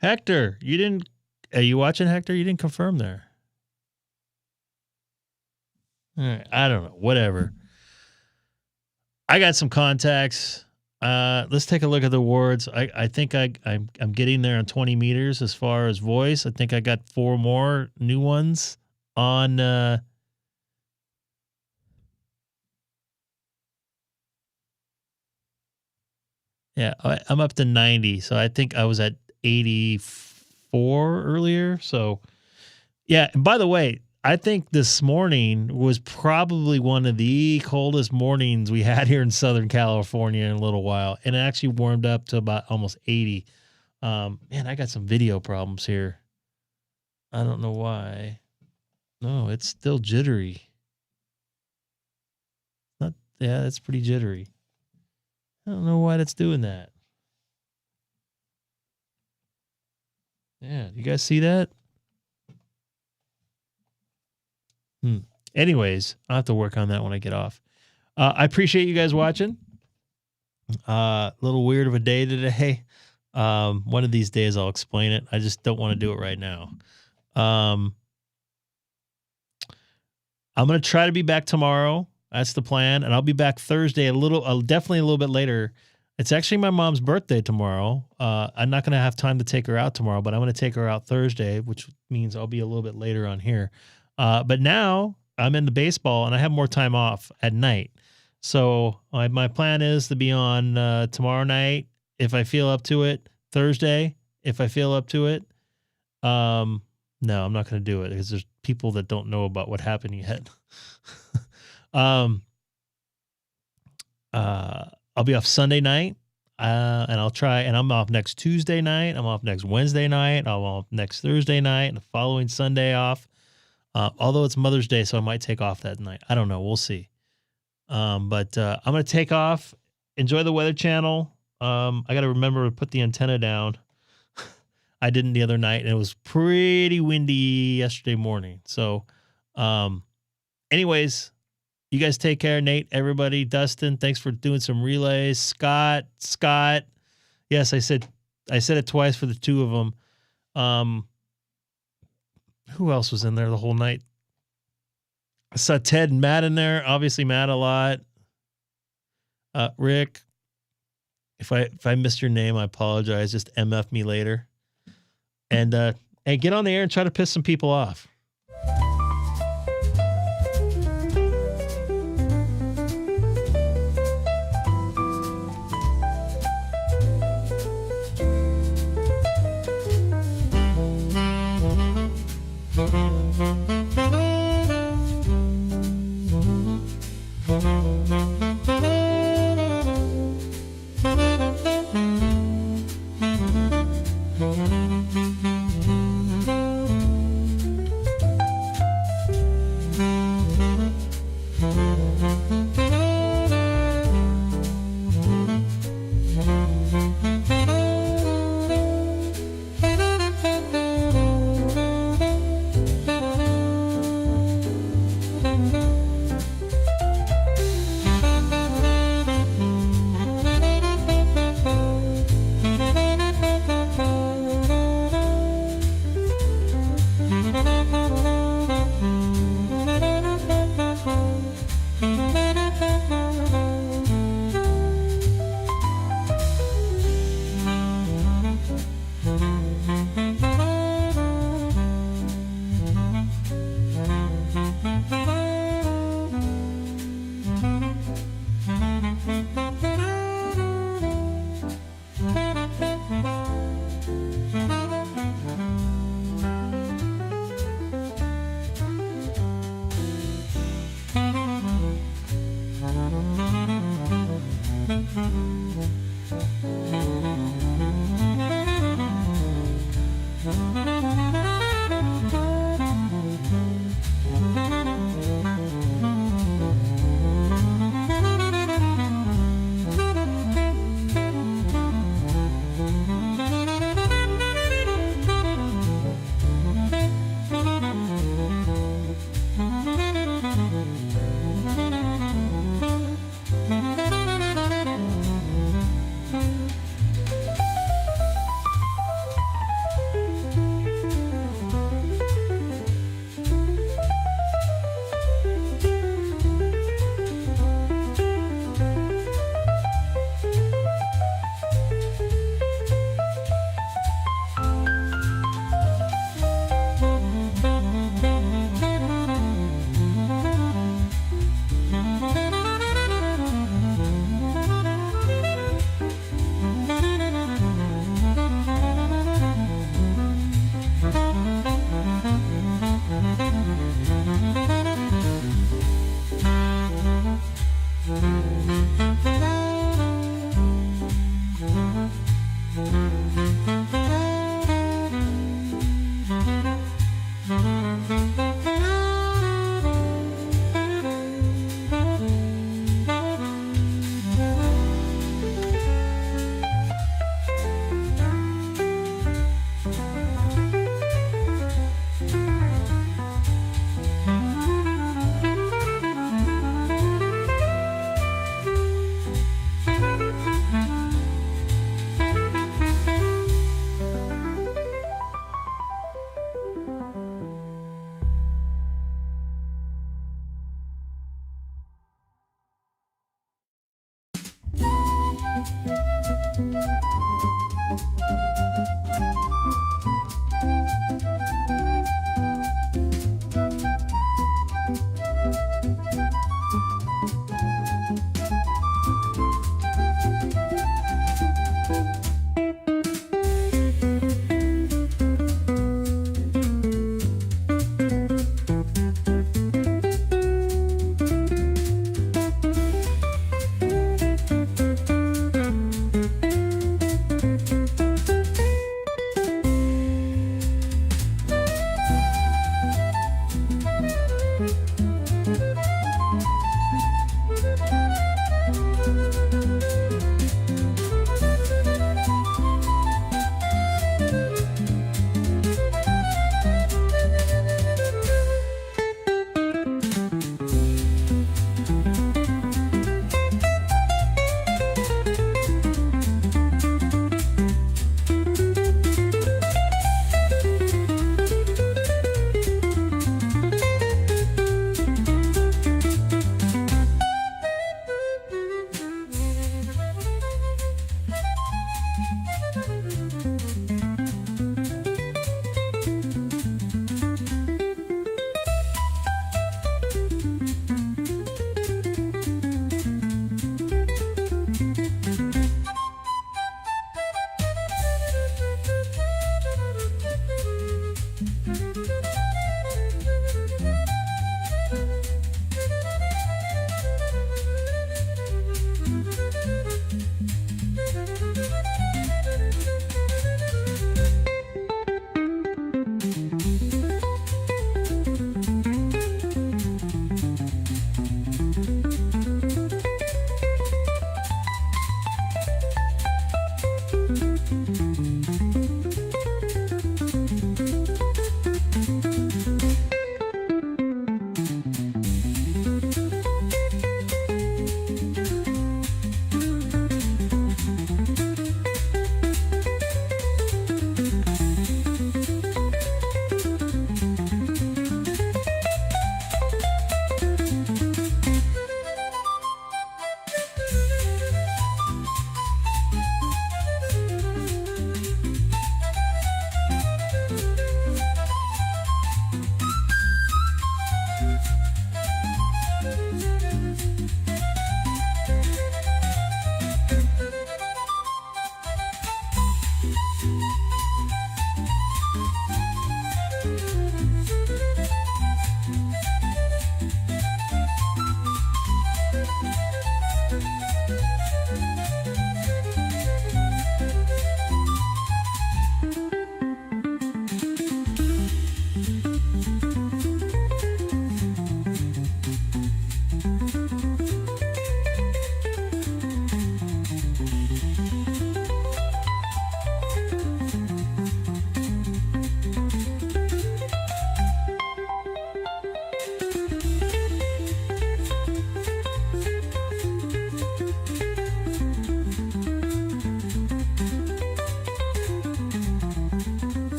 Hector, you didn't. Are you watching, Hector? You didn't confirm there. All right, I don't know. Whatever. I got some contacts. Let's take a look at the awards. I think I'm getting there on 20 meters as far as voice. I think I got 4 more new ones on. Yeah, I'm up to 90. So I think I was at 84 earlier. So, yeah. And by the way, I think this morning was probably one of the coldest mornings we had here in Southern California in a little while. And it actually warmed up to about almost 80. Man, I got some video problems here. I don't know why. No, it's still jittery. Yeah, it's pretty jittery. I don't know why that's doing that. Yeah, you guys see that? Anyways, I'll have to work on that when I get off. I appreciate you guys watching. A little weird of a day today. One of these days I'll explain it. I just don't want to do it right now. I'm going to try to be back tomorrow. That's the plan. And I'll be back Thursday definitely a little bit later. It's actually my mom's birthday tomorrow. I'm not going to have time to take her out tomorrow, but I'm going to take her out Thursday, which means I'll be a little bit later on here. But now I'm into baseball and I have more time off at night. So my plan is to be on tomorrow night if I feel up to it, Thursday if I feel up to it. No, I'm not going to do it because there's people that don't know about what happened yet. I'll be off Sunday night, and I'll try, and I'm off next Tuesday night. I'm off next Wednesday night. I'm off next Thursday night, and the following Sunday off. Although it's Mother's Day, so I might take off that night. I don't know. We'll see. But I'm going to take off, enjoy the Weather Channel. I got to remember to put the antenna down. I didn't the other night, and it was pretty windy yesterday morning. So, anyways, You guys take care, Nate, everybody. Dustin, thanks for doing some relays. Scott. Yes, I said it twice for the two of them. Who else was in there the whole night? I saw Ted and Matt in there. Obviously, Matt a lot. Rick, if I missed your name, I apologize. Just MF me later. And hey, get on the air and try to piss some people off.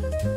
Bye.